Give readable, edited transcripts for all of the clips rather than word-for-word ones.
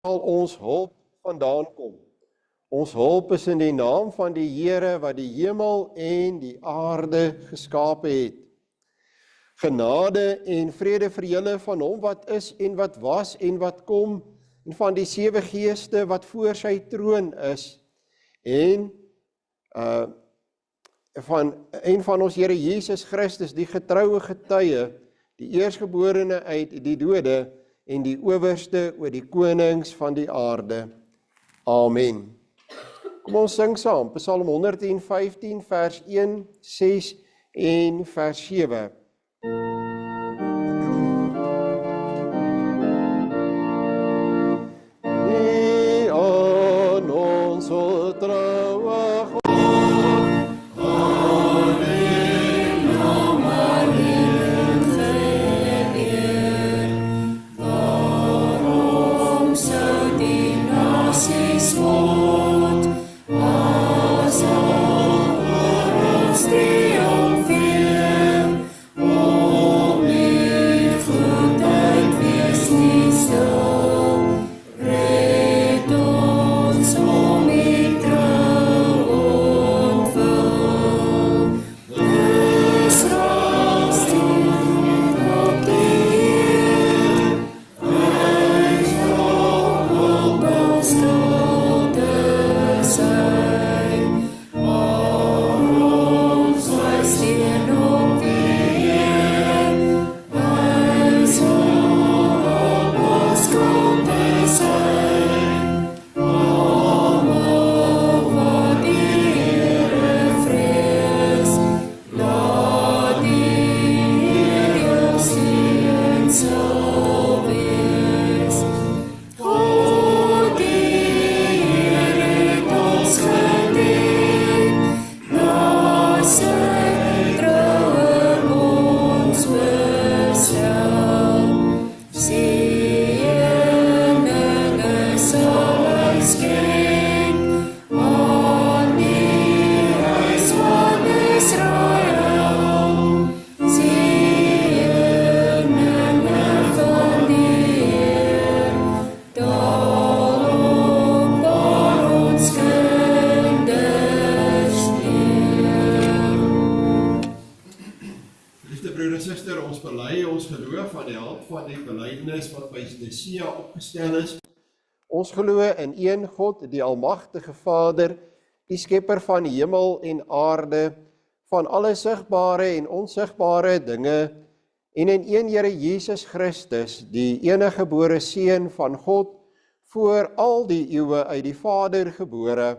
sal ons hulp vandaan kom. Ons hulp is in die naam van die Here wat die hemel en die aarde geskape het. Genade en vrede vir julle van hom wat is en wat was en wat kom, en van die 7 geeste wat voor sy troon is, en van ons Here Jesus Christus, die getroue getuie, die eerstgeborene uit die dode, en die owerste oor die konings van die aarde. Amen. Kom ons sing saam, Psalm 115, vers 1, 6 en vers 7. Die aan ons sal troue Ons glo in een God, die almagtige Vader, die skepper van hemel en aarde, van alle sigbare en onsigbare dinge, en in een Here Jesus Christus, die enige gebore Seun van God, voor al die eeue uit die Vader gebore.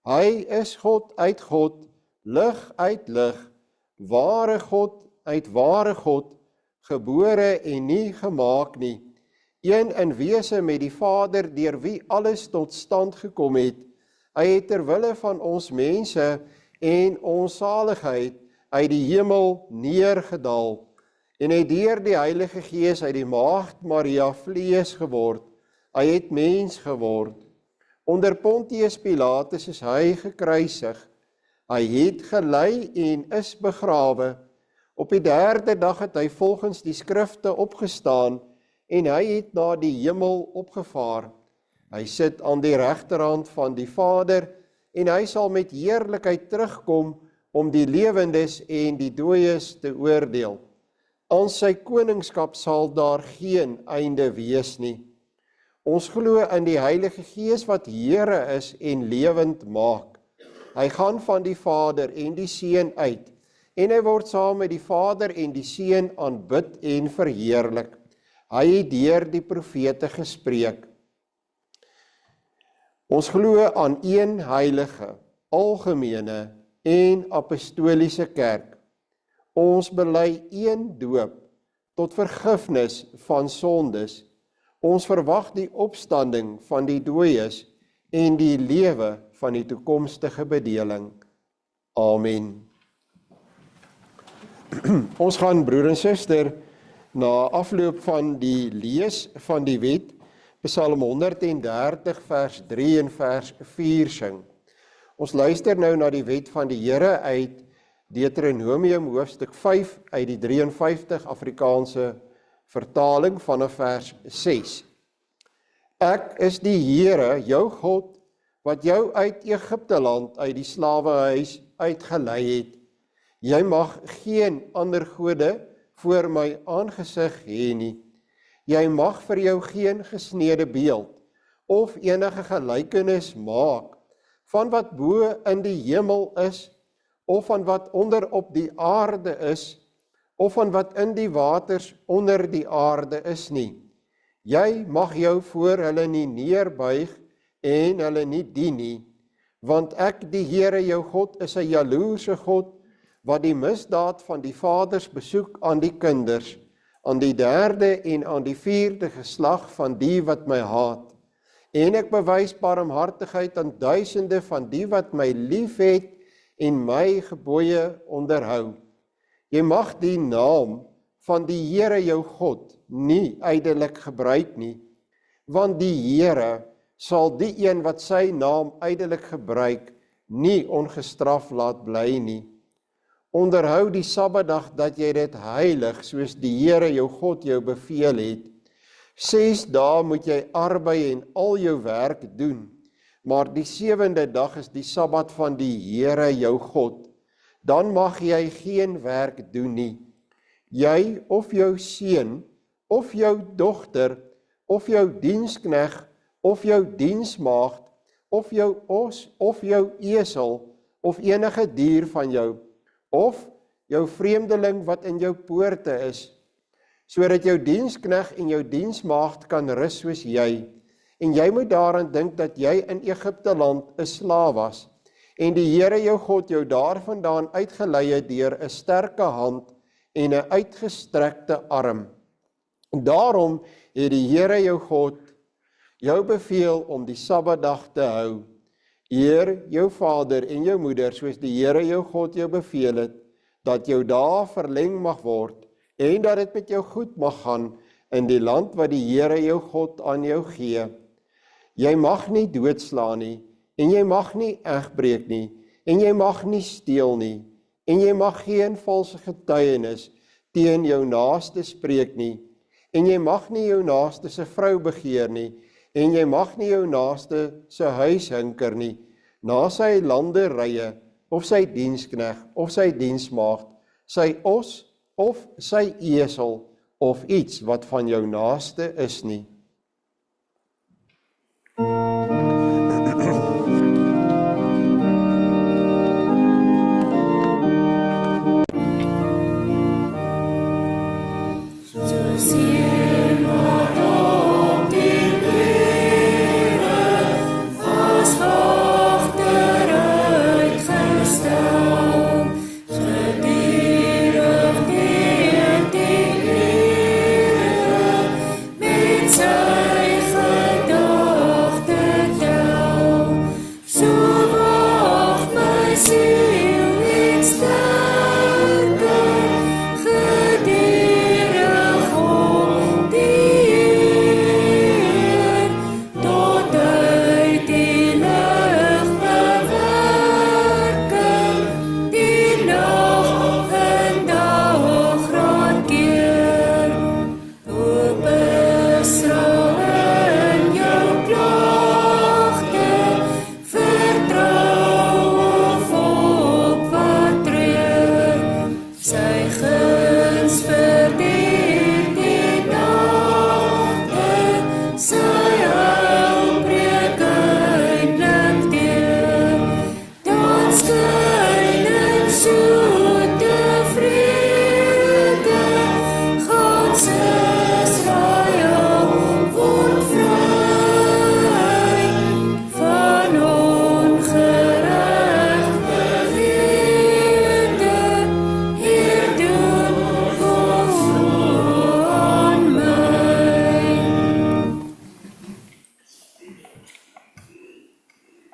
Hy is God uit God, lig uit lig, ware God uit ware God, gebore en nie gemaak nie. Een in wese met die Vader, deur wie alles tot stand gekom het. Hy het ter wille van ons mense en ons saligheid uit die hemel neergedaal, en het deur die Heilige Gees uit die maagd Maria vlees geword. Hy het mens geword. Onder Pontius Pilatus is hy gekruisig. Hy het gelei en is begrawe. Op die 3de dag het hy volgens die skrifte opgestaan, en hy het na die hemel opgevaar. Hy sit aan die regterhand van die Vader, en hy sal met heerlikheid terugkom om die lewendes en die dooies te oordeel. Aan sy koningskap sal daar geen einde wees nie. Ons glo in die Heilige Gees wat Here is en lewend maak. Hy gaan van die Vader en die Seun uit, en hy word saam met die Vader en die Seun aanbid en verheerlik. Hy het deur die profete gespreek. Ons glo aan een heilige, algemene en apostoliese kerk. Ons bely een doop tot vergifnis van sondes. Ons verwag die opstanding van die dooies en die lewe van die toekomstige bedeling. Amen. Ons gaan, broer en suster, na afloop van die lees van die wet, Psalm 130 vers 3 en vers 4 sing. Ons luister nou na die wet van die Here uit Deuteronomium hoofstuk 5 uit die 53 Afrikaanse vertaling vanaf vers 6. Ek is die Here, jou God, wat jou uit Egipte land, uit die slawehuis uitgelei het. Jy mag geen ander gode voor my aangesig hê nie. Jy mag vir jou geen gesnede beeld of enige gelykenis maak van wat bo in die hemel is, of van wat onder op die aarde is, of van wat in die waters onder die aarde is nie. Jy mag jou voor hulle nie neerbuig en hulle nie dien nie, want ek, die Here jou God, is 'n jaloerse God, wat die misdaad van die vaders besoek aan die kinders, aan die 3de en aan die 4de geslag van die wat my haat. En ek bewys barmhartigheid aan duisende van die wat my lief het en my gebooie onderhou. Jy mag die naam van die Here jou God nie ydelik gebruik nie, want die Here sal die een wat sy naam ydelik gebruik nie ongestraf laat bly nie. Onderhou die Sabbatdag dat jy dit heilig, soos die Here jou God jou beveel het. 6 dae moet jy arbei en al jou werk doen, maar die 7de dag is die Sabbat van die Here jou God. Dan mag jy geen werk doen nie. Jy of jou seun, of jou dogter, of jou dienskneg, of jou diensmaagd, of jou os, of jou esel, of enige dier van jou, of jou vreemdeling wat in jou poorte is, sodat jou dienskneg en jou diensmaagd kan rus soos jy, en jy moet daaraan dink dat jy in Egipte land 'n slaaf was, en die Here jou God jou daarvandaan uitgelei het deur 'n sterke hand en 'n uitgestrekte arm. Daarom het die Here jou God jou beveel om die Sabbatdag te hou. Eer jou vader en jou moeder, soos die Here jou God jou beveel het, dat jou dae verleng mag word, en dat dit met jou goed mag gaan in die land wat die Here jou God aan jou gee. Jy mag nie doodslaan nie, en jy mag nie egbreek nie, en jy mag nie steel nie, en jy mag geen valse getuienis teen jou naaste spreek nie, en jy mag nie jou naaste se vrou begeer nie, en jy mag nie jou naaste se huis hinker nie, na sy landerye, of sy dienskneg, of sy diensmaagd, sy os, of sy esel, of iets wat van jou naaste is nie.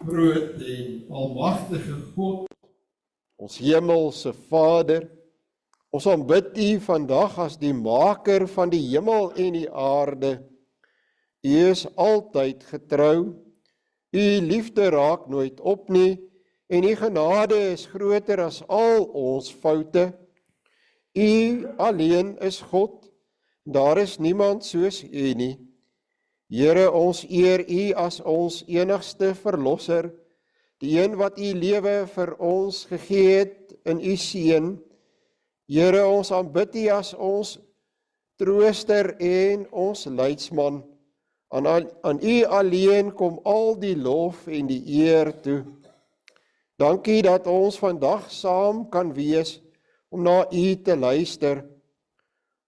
Groot en almagtige God, ons hemelse Vader, ons aanbid U vandag as die maker van die hemel en die aarde. U is altyd getrou, U liefde raak nooit op nie, en U genade is groter as al ons foute. U alleen is God, daar is niemand soos U nie. Here, ons eer U as ons enigste verlosser, die een wat U lewe vir ons gegee het in U Seun. Here, ons aanbid U as ons trooster en ons leidsman. Aan U alleen kom al die lof en die eer toe. Dankie dat ons vandag saam kan wees om na U te luister.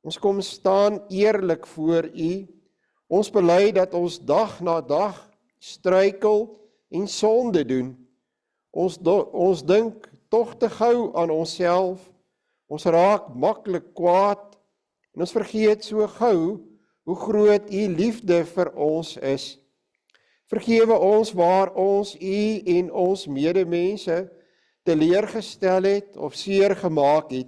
Ons kom staan eerlik voor U. Ons bely dat ons dag na dag struikel en sonde doen. Ons dink tog te gou aan onsself. Ons raak maklik kwaad en ons vergeet so gou hoe groot U liefde vir ons is. Vergewe ons waar ons U en ons medemense teleurgestel het of seer gemaak het.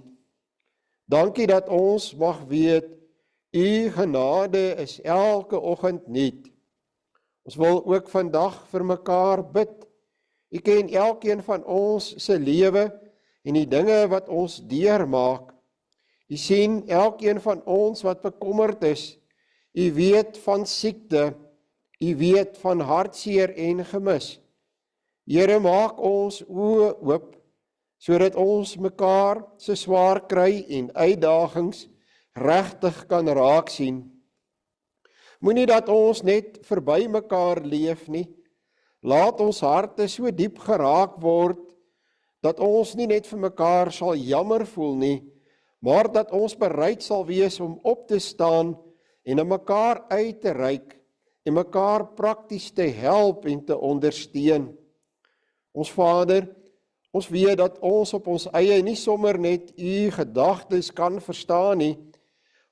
Dankie dat ons mag weet, U genade is elke oggend nuut. Ons wil ook vandag vir mekaar bid. U ken elkeen van ons se lewe en die dinge wat ons deurmaak. U sien elkeen van ons wat bekommerd is. U weet van siekte. U weet van hartseer en gemis. Here, maak ons oë oop, sodat ons mekaar se swaar kry en uitdagings regtig kan raak sien. Moenie dat ons net verby mekaar leef nie. Laat ons harte so diep geraak word, dat ons nie net vir mekaar sal jammer voel nie, maar dat ons bereid sal wees om op te staan en aan mekaar uit te reik en mekaar prakties te help en te ondersteun. Ons Vader, ons weet dat ons op ons eie nie sommer net U gedagtes kan verstaan nie.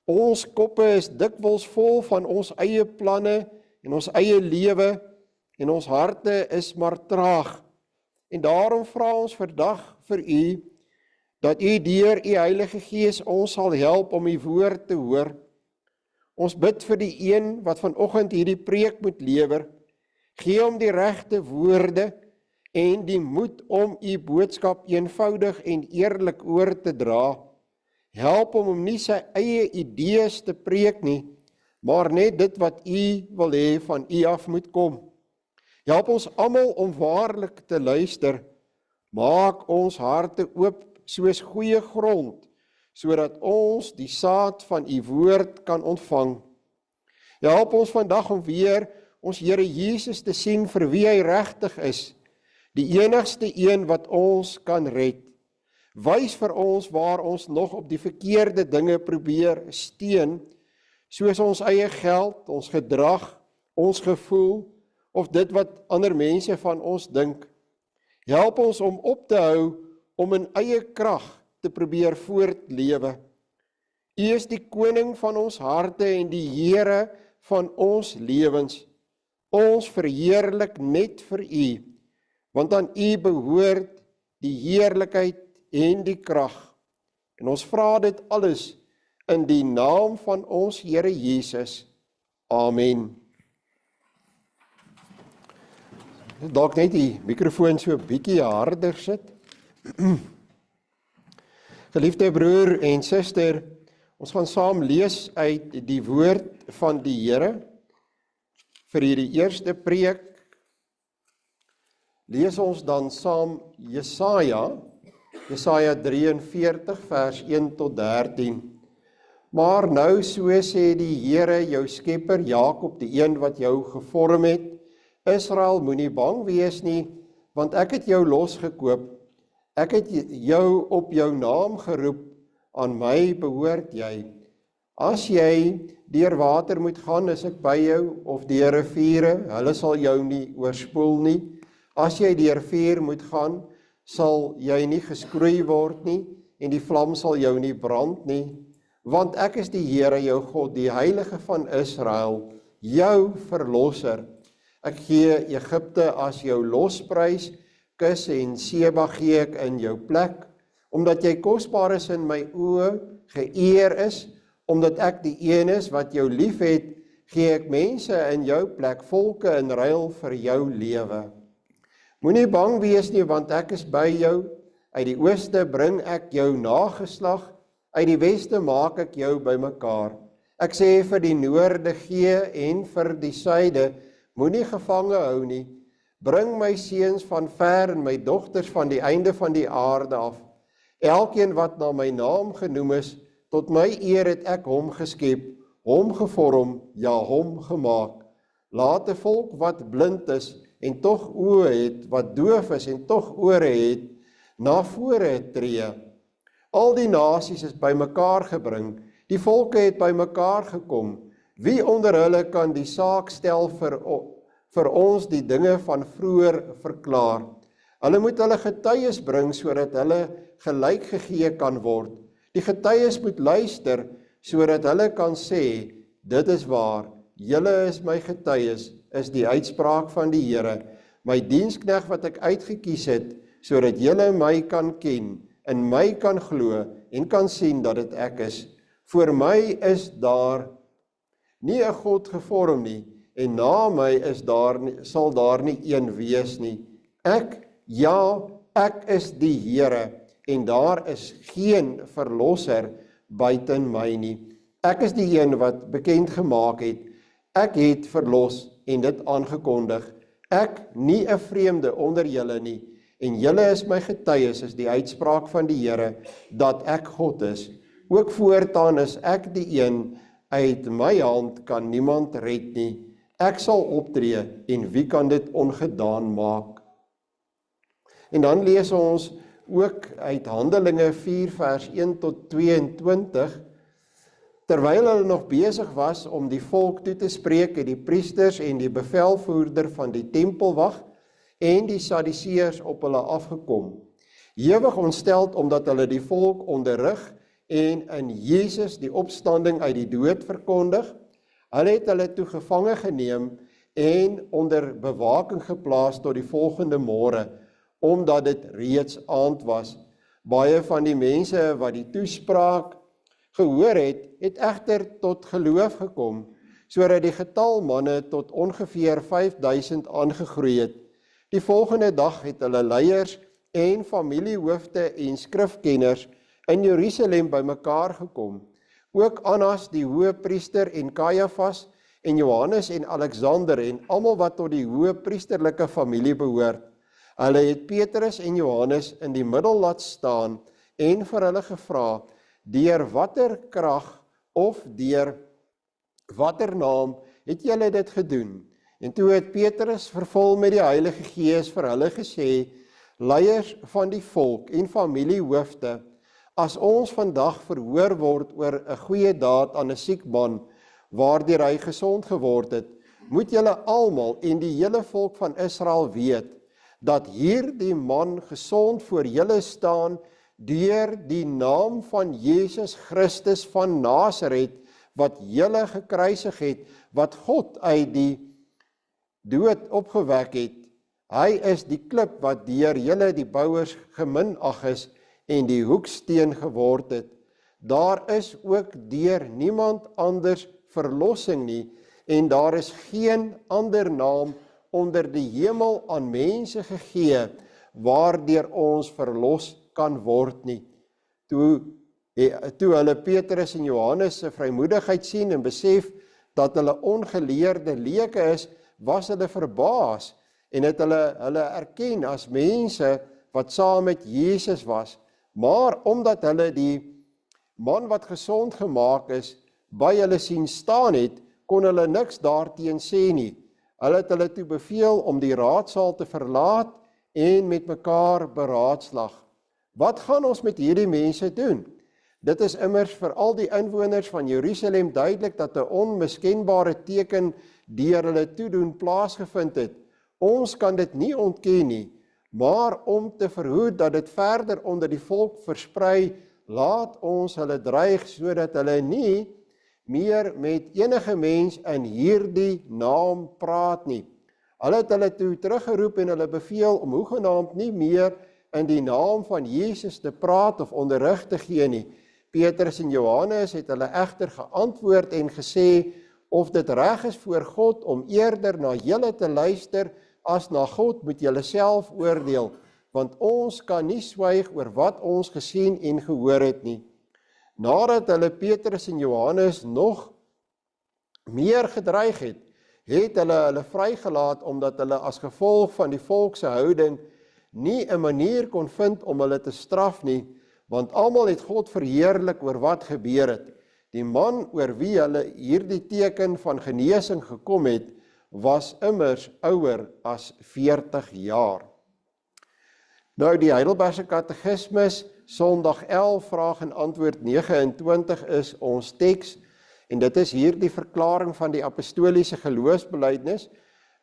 Ons koppe is dikwels vol van ons eie planne en ons eie lewe en ons harte is maar traag. En daarom vra ons vandag vir U, dat U deur U Heilige Gees ons sal help om U woord te hoor. Ons bid vir die een wat vanoggend hierdie preek moet lewer. Gee hom die regte woorde en die moed om U boodskap eenvoudig en eerlik oor te dra. Help hom om nie sy eie idees te preek nie, maar net dit wat U wil hê van U af moet kom. Help ons almal om waarlik te luister. Maak ons harte oop soos goeie grond, sodat ons die saad van U woord kan ontvang. Help ons vandag om weer ons Here Jesus te sien vir wie hy regtig is, die enigste een wat ons kan red. Wys vir ons waar ons nog op die verkeerde dinge probeer steun, soos ons eie geld, ons gedrag, ons gevoel, of dit wat ander mense van ons dink. Help ons om op te hou om in eie krag te probeer voortlewe. U is die koning van ons harte en die Here van ons lewens. Ons verheerlik net vir U, want aan U behoort die heerlikheid en die krag. En ons vra dit alles in die naam van ons Here Jesus. Amen. Dalk net die mikrofoon so 'n bietjie harder sit. Geliefde broer en suster, ons gaan saam lees uit die woord van die Here. Vir hierdie eerste preek lees ons dan saam Jesaja 43 vers 1 tot 13. Maar nou so sê die Here jou skepper, Jakob, die een wat jou gevorm het, Israel, moenie bang wees nie, want ek het jou losgekoop. Ek het jou op jou naam geroep, aan my behoort jy. As jy deur water moet gaan, is ek by jou, of deur riviere, hulle sal jou nie oorspoel nie. As jy deur vuur moet gaan, sal jy nie geskroei word nie, en die vlam sal jou nie brand nie. Want ek is die Here jou God, die Heilige van Israel, jou verlosser. Ek gee Egipte as jou losprys, Kus en Seba gee ek in jou plek, omdat jy kosbaar is in my oë, geëer is, omdat ek die een is wat jou lief het, gee ek mense in jou plek, volke in ruil vir jou lewe. Moenie bang wees nie, want ek is by jou, uit die ooste bring ek jou nageslag, uit die weste maak ek jou bymekaar. Ek sê vir die noorde gee en vir die suide, moenie gevange hou nie. Bring my seuns van ver en my dogters van die einde van die aarde af. Elkeen wat na my naam genoem is, tot my eer het ek hom geskep, hom gevorm, ja hom gemaak. Laat 'n volk wat blind is en tog oë het, wat doof is en tog ore het, na vore tree. Al die nasies is bymekaar gebring, die volke het bymekaar gekom. Wie onder hulle kan die saak stel vir ons die dinge van vroeër verklaar? Hulle moet hulle getuies bring sodat hulle gelyk gegee kan word. Die getuies moet luister sodat hulle kan sê, dit is waar, julle is my getuies, is die uitspraak van die Here, my diensknegt wat ek uitgekies het, sodat julle my kan ken, in my kan glo en kan sien dat dit ek is. Voor my is daar nie 'n God gevorm nie, en na my sal daar nie een wees nie. Ek is die Here, en daar is geen verlosser buiten my nie. Ek is die een wat bekend gemaak het. Ek het verlos en dit aangekondig. Ek nie 'n vreemde onder julle nie, en julle is my getuies, is die uitspraak van die Here, dat ek God is. Ook voortaan is ek die een, uit my hand kan niemand red nie. Ek sal optree, en wie kan dit ongedaan maak? En dan lees ons ook uit Handelinge 4 vers 1 tot 22, terwyl hulle nog besig was om die volk toe te spreek, het die priesters en die bevelvoerder van die tempelwag en die Sadduseërs op hulle afgekom. Ewig ontsteld omdat hulle die volk onderrig en in Jesus die opstanding uit die dood verkondig. Hulle het hulle toe gevange geneem en onder bewaking geplaas tot die volgende môre, omdat dit reeds aand was. Baie van die mense wat die toespraak gehoor het egter tot geloof gekom, sodat die getal manne tot ongeveer 5000 aangegroei het. Die volgende dag het hulle leiers en familiehoofde en skrifkenners in Jerusalem bymekaar gekom. Ook Annas die hoëpriester en Kajafas en Johannes en Alexander en almal wat tot die hoëpriesterlike familie behoort. Hulle het Petrus en Johannes in die middel laat staan en vir hulle gevra, deur watter krag of deur watter naam het julle dit gedoen? En toe het Petrus vervul met die Heilige Gees vir hulle gesê, leiers van die volk en familiehoofde, as ons vandag verhoor word oor 'n goeie daad aan 'n siek man, waardeur hy gesond geword het, moet julle almal en die hele volk van Israel weet, dat hierdie man gesond voor julle staan, deur die naam van Jesus Christus van Nasaret, wat julle gekruisig het, wat God uit die dood opgewek het. Hy is die klip wat deur julle die bouers geminag is en die hoeksteen geword het. Daar is ook deur niemand anders verlossing nie, en daar is geen ander naam onder die hemel aan mense gegee, waardeur ons verlos kan word nie. Toe hulle Petrus en Johannes se vrymoedigheid sien en besef dat hulle ongeleerde leuke is, was hulle verbaas en het hulle erken as mense wat saam met Jesus was. Maar omdat hulle die man wat gesond gemaak is, by hulle sien staan het, kon hulle niks daarteen sê nie. Hulle het hulle toe beveel om die raadsaal te verlaat en met mekaar beraadslag. Wat gaan ons met hierdie mense doen? Dit is immers vir al die inwoners van Jerusalem duidelik dat 'n onmiskenbare teken deur hulle toedoen plaasgevind het. Ons kan dit nie ontken nie, maar om te verhoed dat dit verder onder die volk versprei, laat ons hulle dreig sodat hulle nie meer met enige mens in hierdie naam praat nie. Hulle het hulle toe teruggeroep en hulle beveel om hoegenaamd nie meer in die naam van Jesus te praat of onderrig te gee nie. Petrus en Johannes het hulle egter geantwoord en gesê, of dit reg is voor God om eerder na julle te luister as na God, moet julle self oordeel, want ons kan nie swyg oor wat ons gesien en gehoor het nie. Nadat hulle Petrus en Johannes nog meer gedreig het, het hulle vrygelaat omdat hulle as gevolg van die volk se houding nie 'n manier kon vind om hulle te straf nie, want almal het God verheerlik oor wat gebeur het. Die man oor wie hulle hierdie teken van genesing gekom het, was immers ouer as 40 jaar. Nou die Heidelbergse Katekismus, Sondag 11, vraag en antwoord 29 is ons teks, en dit is hier die verklaring van die apostoliese geloofsbelijdenis,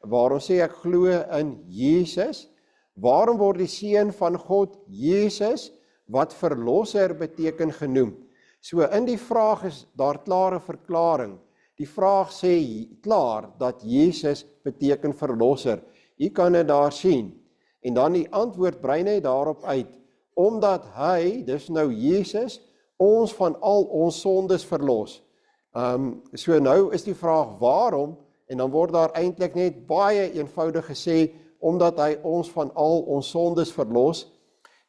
waar ons sê ek glo in Jesus. Waarom word die Seun van God Jesus, wat verlosser beteken, genoem? So in die vraag is daar klare verklaring. Die vraag sê klaar dat Jesus beteken verlosser. U kan dit daar sien. En dan die antwoord brei net daarop uit, omdat hy, dis nou Jesus, ons van al ons sondes verlos. So nou is die vraag waarom, en dan word daar eintlik net baie eenvoudig gesê, omdat hy ons van al ons sondes verlos,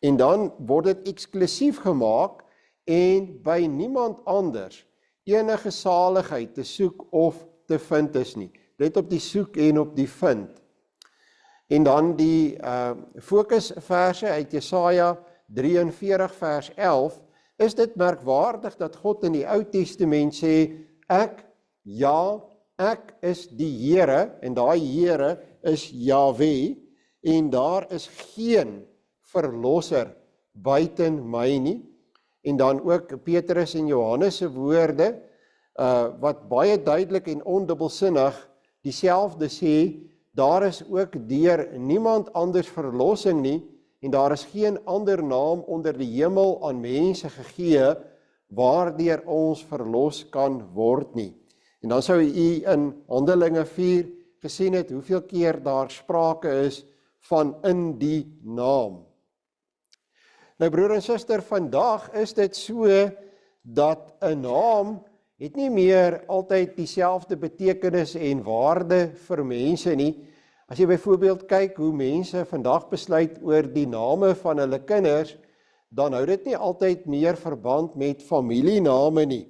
en dan word dit eksklusief gemaak, en by niemand anders enige saligheid te soek of te vind is nie. Let op die soek en op die vind. En dan die fokusverse uit Jesaja 43 vers 11, is dit merkwaardig dat God in die Ou Testament sê, ek is die Here, en daai Here is Jahwe, en daar is geen verlosser buiten my nie. En dan ook Petrus en Johannes se woorde, wat baie duidelik en ondubbelsinnig dieselfde sê, daar is ook deur niemand anders verlossing nie, en daar is geen ander naam onder die hemel aan mense gegee, waardeur ons verlos kan word nie. En dan sou u in Handelinge 4 gesien het, hoeveel keer daar sprake is van in die naam. Nou broer en suster, vandag is dit so, dat 'n naam het nie meer altyd dieselfde betekenis en waarde vir mense nie. As jy byvoorbeeld kyk hoe mense vandag besluit oor die name van hulle kinders, dan hou dit nie altyd meer verband met familiename nie.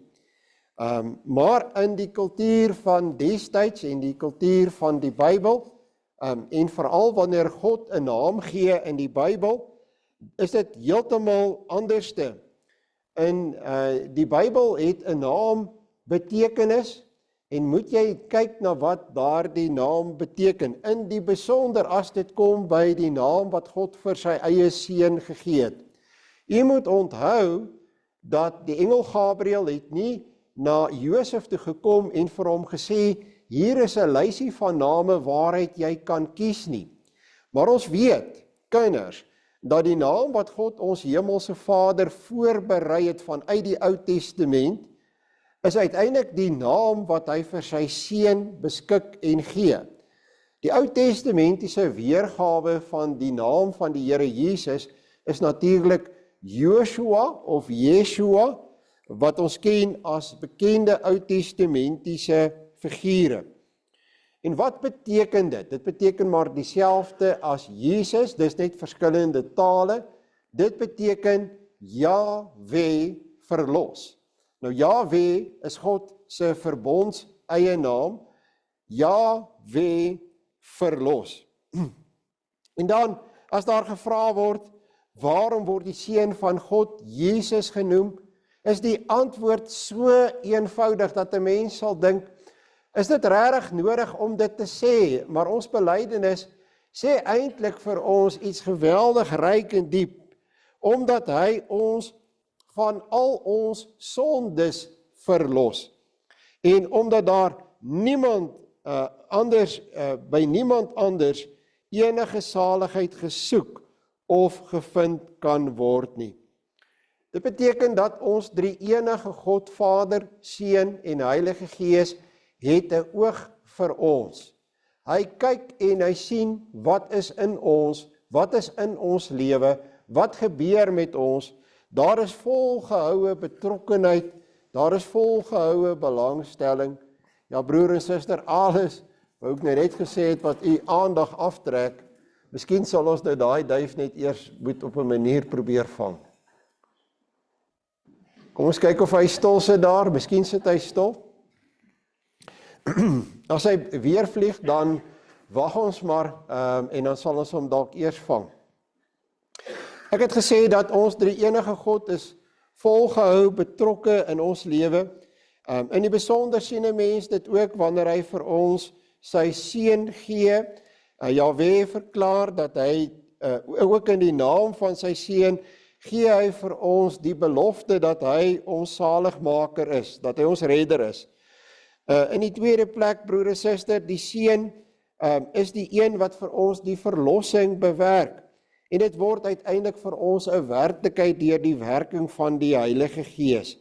Maar in die kultuur van destyds en die kultuur van die Bybel, en veral wanneer God 'n naam gee in die Bybel, is dit heeltemal anderste. In die Bybel het 'n naam betekenis, en moet jy kyk na wat daardie naam beteken, in die besonder as dit kom by die naam wat God vir sy eie seun gegee het. U moet onthou dat die engel Gabriël het nie na Josef toe gekom en vir hom gesê, hier is 'n lysie van name waaruit jy kan kies nie. Maar ons weet, kinders, dat die naam wat God ons hemelse Vader voorberei het vanuit die Ou Testament, is uiteindelik die naam wat hy vir sy seun beskik en gee. Die Ou Testamentiese weergawe van die naam van die Here Jesus is natuurlik Joshua of Yeshua, wat ons ken as bekende Ou Testamentiese figure. En wat beteken dit? Dit beteken maar dieselfde as Jesus, dis net verskillende tale. Dit beteken Jahwe verlos. Nou Jahwe is God se verbonds eie naam, Jahwe verlos. En dan, as daar gevra word, waarom word die seun van God Jesus genoem, is die antwoord so eenvoudig dat 'n mens sal dink, is dit regtig nodig om dit te sê? Maar ons belydenis sê eintlik vir ons iets geweldig ryk en diep, omdat hy ons van al ons sondes verlos. En omdat daar by niemand anders enige saligheid gesoek of gevind kan word nie. Dit beteken dat ons drie-enige God, Vader, Seun en Heilige Gees het 'n oog vir ons. Hy kyk en hy sien wat is in ons lewe, wat gebeur met ons. Daar is volgehoue betrokkenheid, daar is volgehoue belangstelling. Ja broer en suster, alles, wou ek net gesê het wat u aandag aftrek, miskien sal ons nou daai duif net eers moet op 'n manier probeer vang. Kom ons kyk of hy stil sit daar, miskien sit hy stil. As hy weer vlieg, dan wag ons maar en dan sal ons hom dalk eers vang. Ek het gesê dat ons drie enige God is volgehou, betrokke in ons lewe. In die besonder sien 'n mens dit ook wanneer hy vir ons sy seun gee. Jahwe verklaar dat hy ook in die naam van sy seun gee hy vir ons die belofte dat hy ons saligmaker is, dat hy ons redder is. In die tweede plek, broer en suster, die seun is die een wat vir ons die verlossing bewerk. En dit word uiteindelik vir ons 'n werklikheid deur die werking van die Heilige Gees.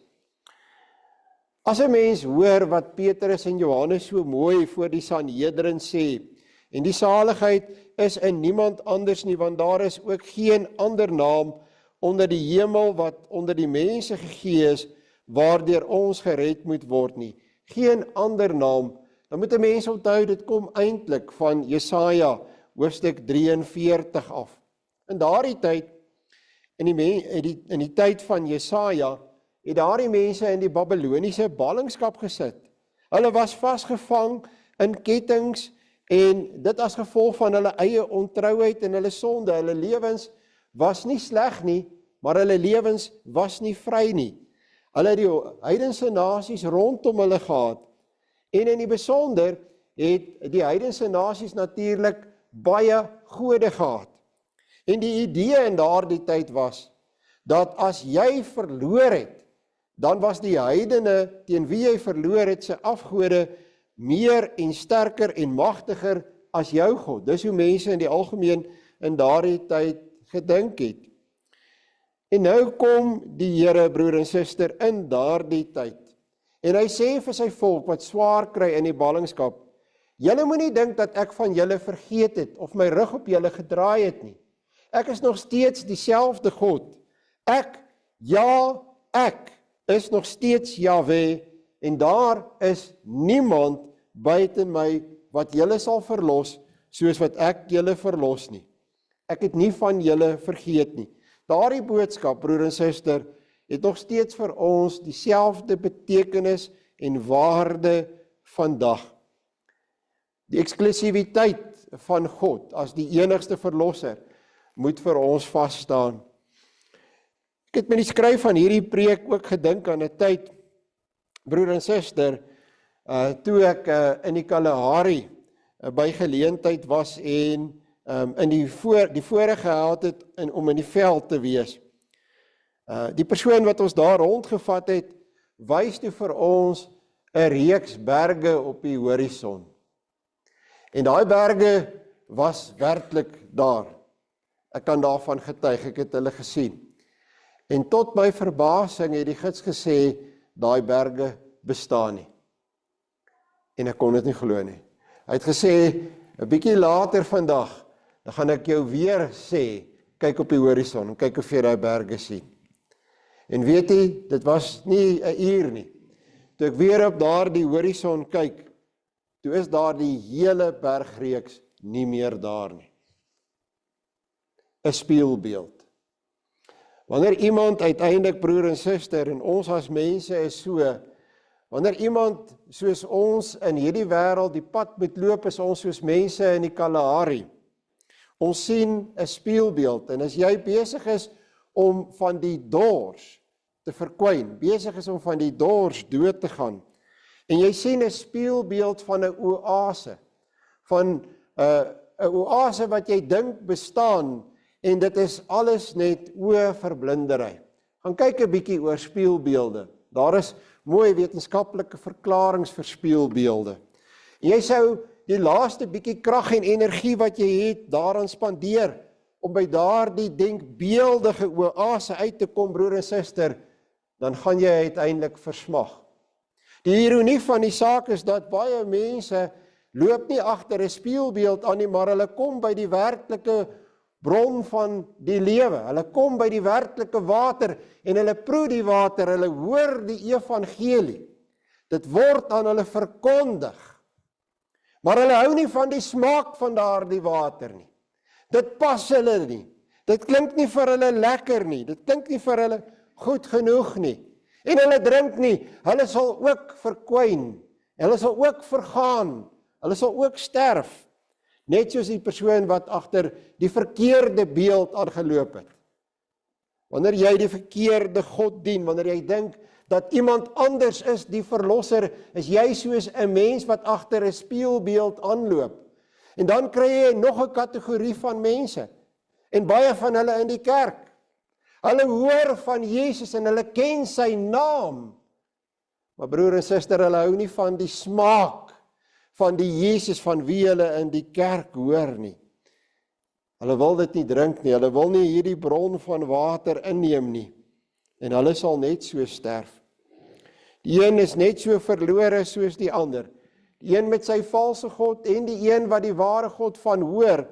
As 'n mens hoor wat Petrus en Johannes so mooi voor die Sanhedrin sê, en die saligheid is in niemand anders nie, want daar is ook geen ander naam onder die hemel wat onder die mense gegee is, waardeur ons gered moet word nie. Geen ander naam. Dan moet 'n mens onthou, dit kom eintlik van Jesaja, hoofstuk 43 af. In daardie tyd, in die tyd van Jesaja, het daardie mense in die Babyloniese ballingskap gesit. Hulle was vasgevang in kettings en dit as gevolg van hulle eie ontrouheid en hulle sonde. Hulle lewens was nie sleg nie, maar hulle lewens was nie vry nie. Hulle het die heidense nasies rondom hulle gehad. En in die besonder het die heidense nasies natuurlik baie gode gehad. En die idee in daardie tyd was, dat as jy verloor het, dan was die heidene teen wie jy verloor het, sy afgode meer en sterker en magtiger as jou God. Dis hoe mense in die algemeen in daardie tyd gedink het. En nou kom die Here, broer en suster, in daardie tyd. En hy sê vir sy volk wat swaar kry in die ballingskap, julle moenie dink dat ek van julle vergeet het of my rug op julle gedraai het nie. Ek is nog steeds dieselfde God. Ek is nog steeds Jahwe en daar is niemand buiten my wat julle sal verlos soos wat ek julle verlos nie. Ek het nie van julle vergeet nie. Daardie boodskap, broer en suster, het nog steeds vir ons dieselfde betekenis en waarde vandag. Die eksklusiwiteit van God as die enigste verlosser moet vir ons vas staan. Ek het met die skryf van hierdie preek ook gedink aan 'n tyd, broer en suster, toe ek in die Kalahari by geleentheid was en in die voorreg gehad het om in die veld te wees. Die persoon wat ons daar rondgevat het, wys toe vir ons 'n reeks berge op die horison. En daai berge was werklik daar. Ek kan daarvan getuig, ek het hulle gesien. En tot my verbasing het die gids gesê, daai berge bestaan nie. En ek kon dit nie glo nie. Hy het gesê, 'n bietjie later vandag, dan gaan ek jou weer sê, kyk op die horison, en kyk of jy daai berge sien. En weet jy, dit was nie 'n uur nie. Toe ek weer op daardie horison kyk, toe is daar die hele bergreeks nie meer daar nie. 'n Spieelbeeld. Wanneer iemand uiteindelik, broer en suster, en ons as mense is so, wanneer iemand soos ons in hierdie wêreld die pad moet loop, is ons soos mense in die Kalahari. Ons sien 'n spieelbeeld, en as jy besig is om van die dors te verkwyn, besig is om van die dors dood te gaan, en jy sien 'n spieelbeeld van 'n oase, van 'n oase wat jy dink bestaan, en dit is alles net oë-verblindery. Gaan kyk 'n bietjie oor spieelbeelde. Daar is mooi wetenskaplike verklaringe vir spieelbeelde. En jy sou die laaste bietjie krag en energie wat jy het daaraan spandeer om by daardie denkbeeldige oase uit te kom, broer en suster, dan gaan jy uiteindelik versmag. Die ironie van die saak is dat baie mense loop nie agter 'n spieelbeeld aan nie, maar hulle kom by die werklike bron van die lewe. Hulle kom by die werklike water en hulle proe die water, hulle hoor die evangelie. Dit word aan hulle verkondig. Maar hulle hou nie van die smaak van daardie water nie. Dit pas hulle nie. Dit klink nie vir hulle lekker nie. Dit klink nie vir hulle goed genoeg nie. En hulle drink nie. Hulle sal ook verkwyn Hulle sal ook vergaan, hulle sal ook sterf, net soos die persoon wat agter die verkeerde beeld aangeloop het. Wanneer jy die verkeerde God dien, wanneer jy dink dat iemand anders is die verlosser, is jy soos 'n mens wat agter 'n spieelbeeld aanloop. En dan kry jy nog 'n kategorie van mense, en baie van hulle in die kerk. Hulle hoor van Jesus en hulle ken sy naam. Maar broer en suster, hulle hou nie van die smaak van die Jesus van wie hulle in die kerk hoor nie. Hulle wil dit nie drink nie, hulle wil nie hierdie bron van water inneem nie. En hulle sal net so sterf. Die een is net so verlore soos die ander. Die een met sy valse God en die een wat die ware God van hoor,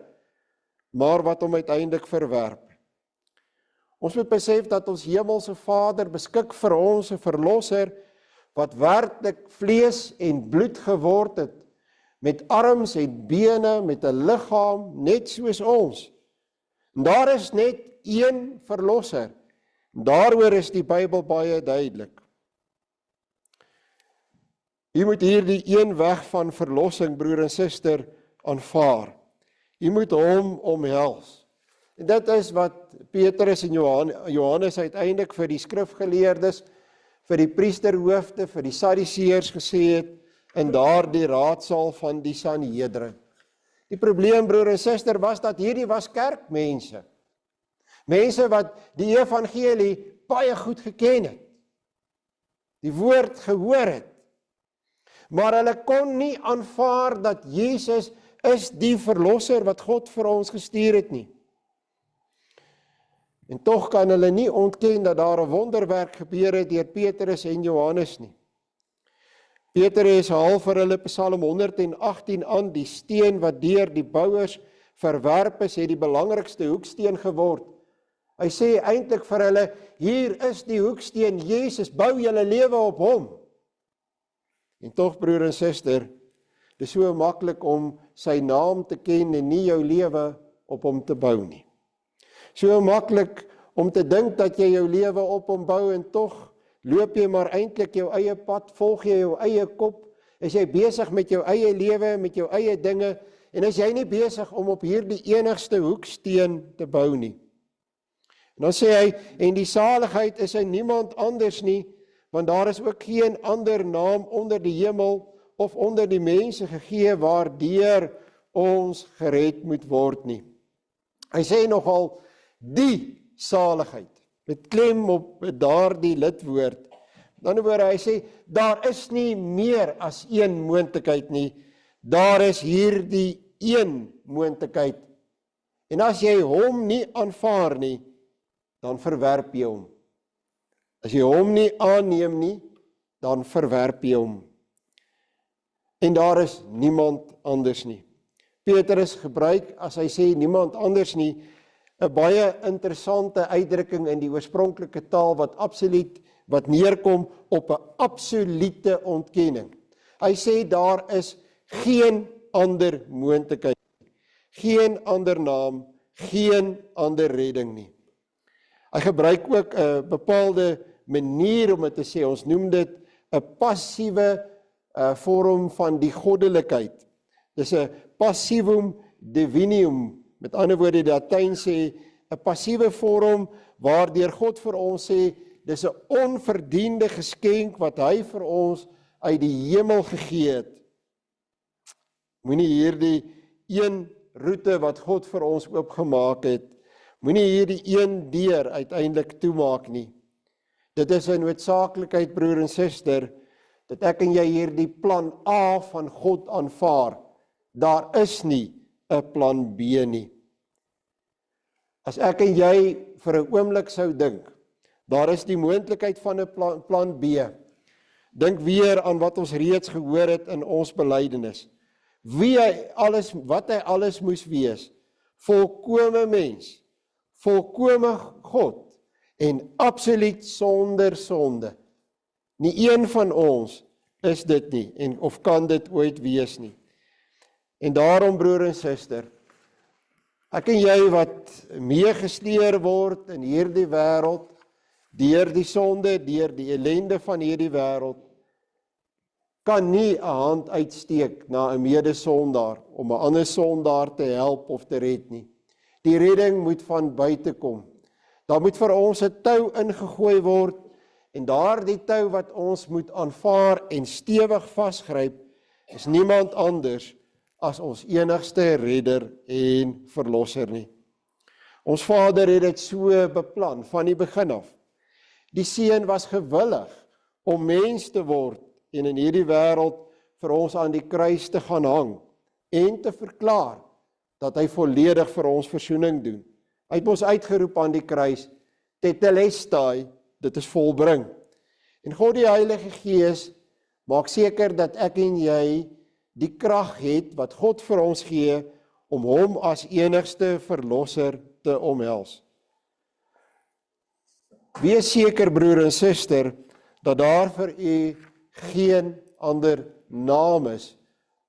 maar wat hom uiteindelik verwerp. Ons moet besef dat ons hemelse Vader beskik vir ons 'n verlosser wat werklik vlees en bloed geword het, met arms en bene, met 'n liggaam, net soos ons. En daar is net een verlosser. Daaroor is die Bybel baie duidelik. Jy moet hierdie een weg van verlossing, broer en suster, aanvaar. Jy moet hom omhels. En dit is wat Petrus en Johannes uiteindelik vir die skrifgeleerdes, vir die priesterhoofde, vir die Sadduseërs gesê het, in daardie raadsaal van die Sanhedrin. Die probleem, broer en suster, was dat hierdie was kerkmense. Mense wat die evangelie baie goed geken het. Die woord gehoor het. Maar hulle kon nie aanvaar dat Jesus is die verlosser wat God vir ons gestuur het nie. En tog kan hulle nie ontken dat daar 'n wonderwerk gebeur het deur Petrus en Johannes nie. Petrus haal vir hulle Psalm 118 aan, die steen wat deur die bouers verwerp is, het die belangrikste hoeksteen geword. Hy sê eintlik vir hulle, hier is die hoeksteen, Jesus, bou julle lewe op hom. En tog, broer en suster, dit is so maklik om sy naam te ken en nie jou lewe op hom te bou nie. So maklik om te dink dat jy jou lewe op hom bou en tog loop jy maar eintlik jou eie pad, volg jy jou eie kop, is jy besig met jou eie lewe, met jou eie dinge, en is jy nie besig om op hierdie enigste hoeksteen te bou nie. En dan sê hy, en die saligheid is in niemand anders nie, want daar is ook geen ander naam onder die hemel of onder die mense gegee waardeur ons gered moet word nie. Hy sê nogal die saligheid, met klem op daardie lidwoord. Met ander woorde, hy sê, daar is nie meer as een moontlikheid nie, daar is hierdie een moontlikheid. En as jy hom nie aanvaar nie, dan verwerp jy hom. As jy hom nie aanneem nie, dan verwerp jy hom. En daar is niemand anders nie. Petrus gebruik, as hy sê niemand anders nie, 'n baie interessante uitdrukking in die oorspronklike taal wat neerkom op 'n absolute ontkenning. Hy sê daar is geen ander moontlikheid, geen ander naam, geen ander redding nie. Hy gebruik ook 'n bepaalde manier om dit te sê, ons noem dit 'n passiewe vorm van die goddelikheid. Dis 'n passivum divinium. Met ander woorde, die Latyn sê, 'n passiewe vorm, waardeur God vir ons sê, dis 'n onverdiende geskenk wat hy vir ons uit die hemel gegee het. Moenie hierdie een roete wat God vir ons oopgemaak het, moenie hierdie een deur uiteindelik toemaak nie. Dit is 'n noodsaaklikheid, broer en suster, dat ek en jy hierdie plan A van God aanvaar. Daar is nie 'n plan B nie. As ek en jy vir 'n oomblik sou dink, daar is die moontlikheid van 'n plan B. Dink weer aan wat ons reeds gehoor het in ons belydenis. Wat hy alles moes wees, volkome mens, volkome God en absoluut sonder sonde. Nie een van ons is dit nie, of kan dit ooit wees nie. En daarom, broer en suster, ek en jy wat meegesleer word in hierdie wêreld, deur die sonde, deur die ellende van hierdie wêreld, kan nie 'n hand uitsteek na 'n medesondaar om 'n ander sondaar te help of te red nie. Die redding moet van buite kom. Daar moet vir ons 'n tou ingegooi word en daardie tou wat ons moet aanvaar en stewig vasgryp is niemand anders as ons enigste redder en verlosser nie. Ons Vader het dit so beplan van die begin af. Die Seun was gewillig om mens te word en in hierdie wêreld vir ons aan die kruis te gaan hang en te verklaar dat hy volledig vir ons versoening doen. Hy het ons uitgeroep aan die kruis, tetelestai, dit is volbring. En God die Heilige Gees maak seker dat ek en jy die krag het wat God vir ons gee om hom as enigste verlosser te omhels. Wees seker, broer en suster, dat daar vir u geen ander naam is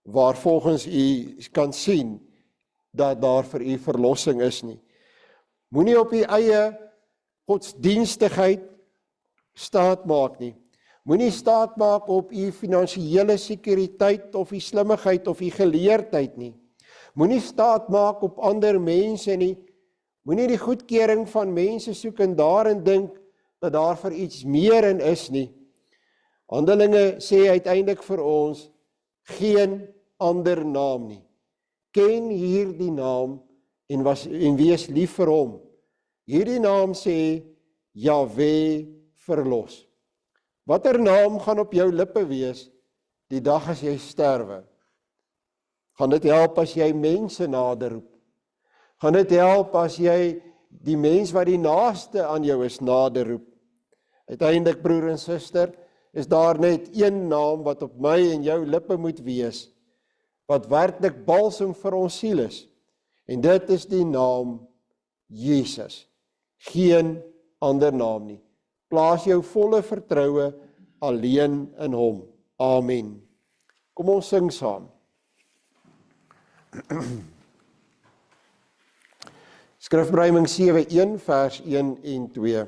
waar volgens u kan sien dat daar vir u verlossing is nie. Moenie op u eie godsdienstigheid staat maak nie. Moenie staat maak op u finansiële sekuriteit of u slimmigheid of u geleerdheid nie. Moenie staat maak op ander mense nie. Moenie die goedkeuring van mense soek en daarin dink dat daar vir iets meer in is nie. Handelinge sê uiteindelik vir ons geen ander naam nie. Ken hierdie naam en wees lief vir hom. Hierdie naam sê Jahwe verlos. Watter naam gaan op jou lippe wees die dag as jy sterwe? Gaan dit help as jy mense naderroep? Gaan dit help as jy die mens wat die naaste aan jou is naderroep? Uiteindelik, broer en suster, is daar net een naam wat op my en jou lippe moet wees, wat werklik balsem vir ons siel is. En dit is die naam Jesus. Geen ander naam nie. Plaas jou volle vertroue alleen in hom. Amen. Kom ons sing saam. Skrifbruiming 7:1 vers 1 en 2.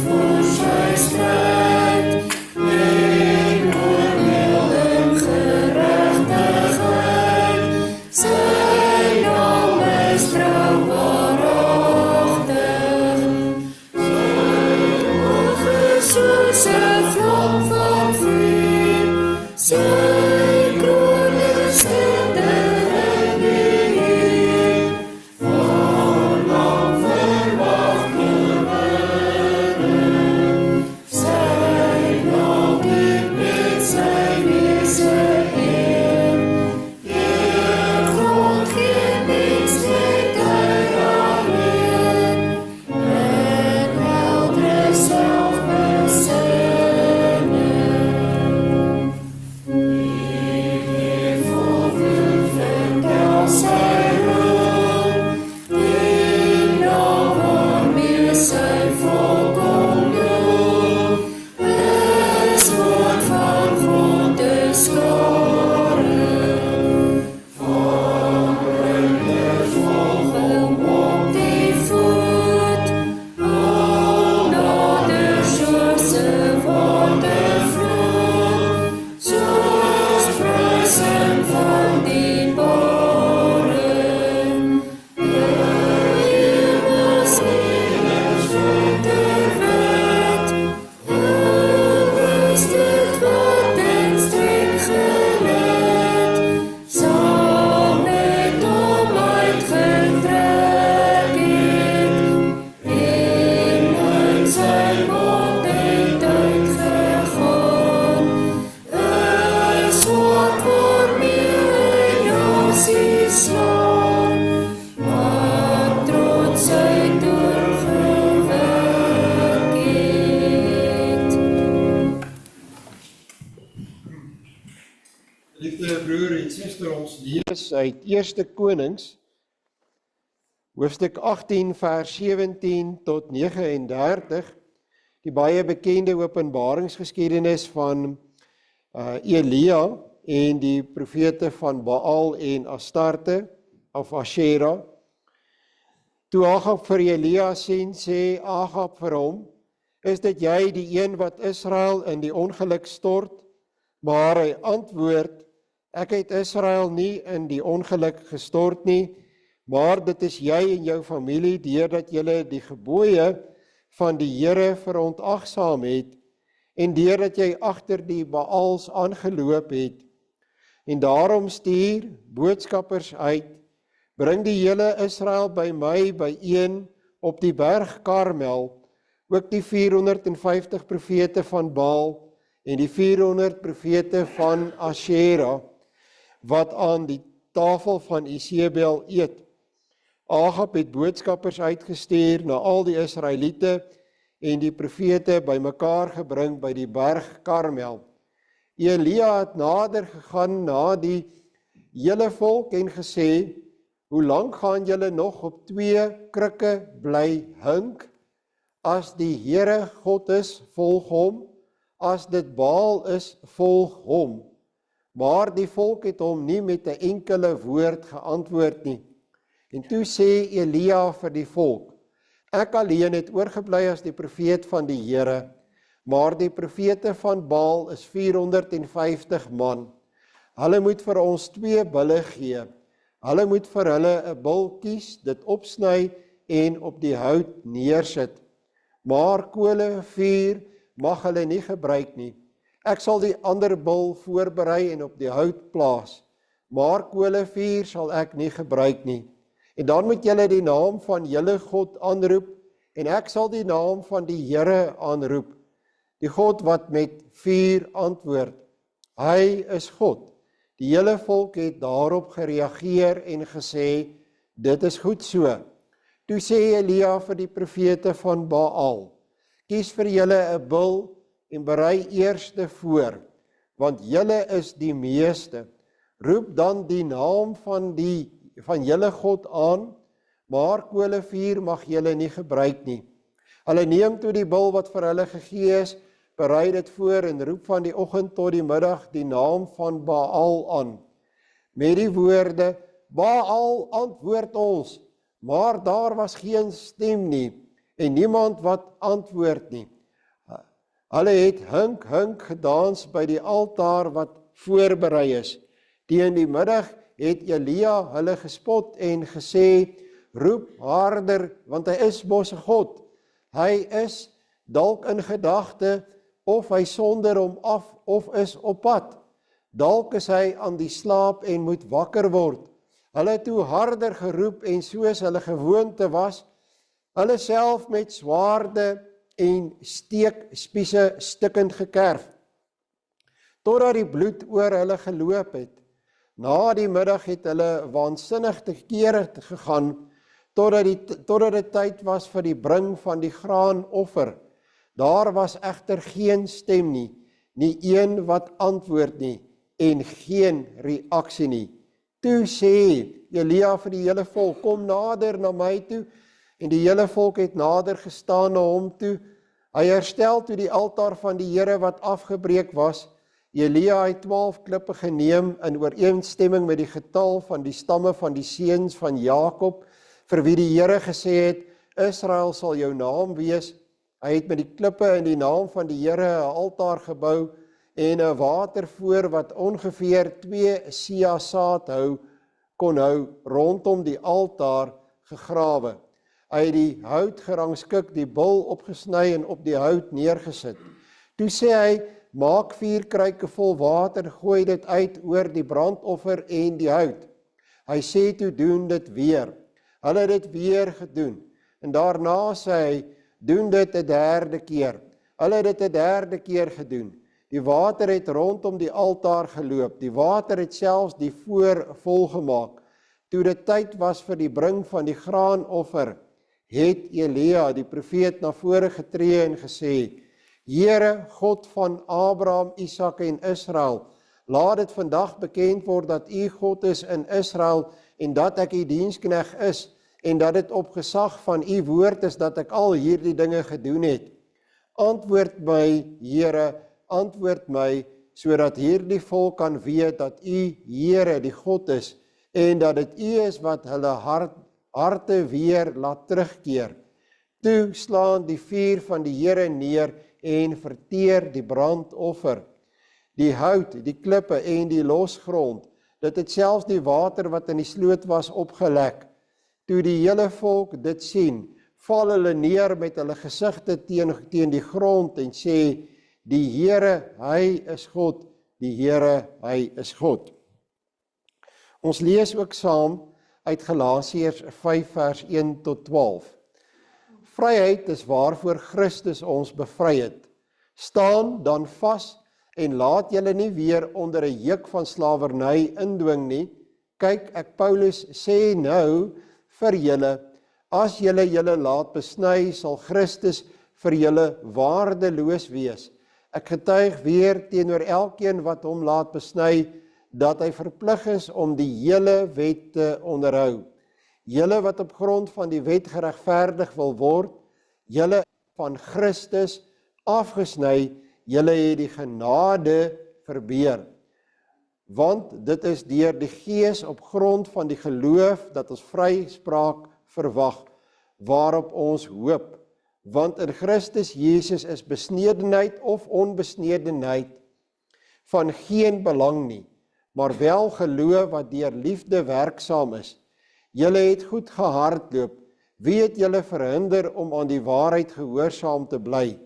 Voor zij strijd, in lees uit 1 Konings, hoofstuk 18 vers 17 tot 39, die baie bekende openbaringsgeskiedenis van Elia en die profete van Baal en Astarte, of Ashera. Toe Agab vir Elia sê Agab vir hom, is dit jy die een wat Israel in die ongeluk stort? Maar hy antwoord, ek het Israel nie in die ongeluk gestort nie, maar dit is jy en jou familie, deurdat julle die gebooie van die Here verontagsaam het, en deurdat jy agter die Baals aangeloop het. En daarom stuur boodskappers uit, bring die hele Israel by my byeen op die berg Karmel, ook die 450 profete van Baal en die 400 profete van Ashera, wat aan die tafel van Isebel eet. Agab het boodskappers uitgestuur na al die Israeliete en die profete bymekaar gebring by die berg Karmel. Elia het nader gegaan na die hele volk en gesê, hoe lank gaan julle nog op 2 krikke bly hink? As die Here God is, volg hom, as dit Baal is, volg hom. Maar die volk het hom nie met 'n enkele woord geantwoord nie. En toe sê Elia vir die volk, ek alleen het oorgebly as die profeet van die Here, maar die profete van Baal is 450 man. Hulle moet vir ons 2 bulle gee. Hulle moet vir hulle 'n bul kies, dit opsny en op die hout neersit. Maar kole, vuur mag hulle nie gebruik nie. Ek sal die ander bul voorberei en op die hout plaas, maar kole, vuur sal ek nie gebruik nie. En dan moet julle die naam van julle God aanroep, en ek sal die naam van die Here aanroep, die God wat met vuur antwoord. Hy is God. Die hele volk het daarop gereageer en gesê, dit is goed so. Toe sê Elia vir die profete van Baal, kies vir julle 'n bul en berei eerste voor, want julle is die meeste. Roep dan die naam van julle God aan, maar kole, vuur mag julle nie gebruik nie. Hulle neem toe die bul wat vir hulle gegee is, berei dit voor en roep van die oggend tot die middag die naam van Baal aan. Met die woorde, Baal antwoord ons, maar daar was geen stem nie, en niemand wat antwoord nie. Hulle het hink gedans by die altaar wat voorberei is. Teen die middag het Elia hulle gespot en gesê, roep harder, want hy is mos 'n God. Hy is dalk in gedagte, of hy sonder hom af, of is op pad. Dalk is hy aan die slaap en moet wakker word. Hulle het toe harder geroep en soos hulle gewoonte was, hulle self met swaarde en steekspiese stikkend gekerf, totdat die bloed oor hulle geloop het. Na die middag het hulle waansinnig te kere gegaan, totdat dit tyd was vir die bring van die graanoffer. Daar was egter geen stem nie, nie een wat antwoord nie, en geen reaksie nie. Toe sê Elia vir die hele volk, kom nader na my toe, en die hele volk het nader gestaan na hom toe. Hy herstel toe die altaar van die Here wat afgebreek was. Elia het 12 klippe geneem in ooreenstemming met die getal van die stamme van die seuns van Jakob, vir wie die Here gesê het, Israel sal jou naam wees. Hy het met die klippe in die naam van die Here 'n altaar gebou en 'n watervoor wat ongeveer 2 sea saad kon hou rondom die altaar gegrawe. Hy het die hout gerangskik, die bul opgesny en op die hout neergesit. Toe sê hy, maak 4 kruike vol water, gooi dit uit oor die brandoffer en die hout. Hy sê toe, doen dit weer. Hulle het dit weer gedoen. En daarna sê hy, doen dit 'n 3de keer. Hulle het dit 'n 3de keer gedoen. Die water het rondom die altaar geloop. Die water het selfs die voor volgemaak. Toe dit tyd was vir die bring van die graanoffer, het Elia, die profeet, na vore getree en gesê, Here, God van Abraham, Isak en Israel, Laat dit vandag bekend word dat U God is in Israel en dat ek U diensknegt is en dat dit op gesag van U woord is dat ek al hierdie dinge gedoen het. Antwoord my, Here, antwoord my, sodat hierdie volk kan weet dat U, Here, die God is en dat dit U is wat hulle harte weer laat terugkeer. Toe slaan die vuur van die Here neer en verteer die brandoffer, die hout, die klippe en die losgrond. Dit het selfs die water wat in die sloot was opgelek. Toe die hele volk dit sien, val hulle neer met hulle gesigte teen die grond en sê, die Here, hy is God, die Here, hy is God. Ons lees ook saam uit Galasiërs 5 vers 1 tot 12. Vryheid is waarvoor Christus ons bevry het. Staan dan vas en laat julle nie weer onder 'n juk van slawerny indwing nie. Kyk, ek Paulus sê nou vir julle, as julle laat besny, sal Christus vir julle waardeloos wees. Ek getuig weer teenoor elkeen wat hom laat besny, dat hy verplig is om die hele wet te onderhou. Julle wat op grond van die wet geregverdig wil word, julle van Christus afgesny, julle het die genade verbeur. Want dit is deur die Gees op grond van die geloof dat ons vryspraak verwag, waarop ons hoop. Want in Christus Jesus is besnedenheid of onbesnedenheid van geen belang nie, maar wel geloof wat deur liefde werksaam is. Julle het goed gehardloop, wie het julle verhinder om aan die waarheid gehoorsaam te bly?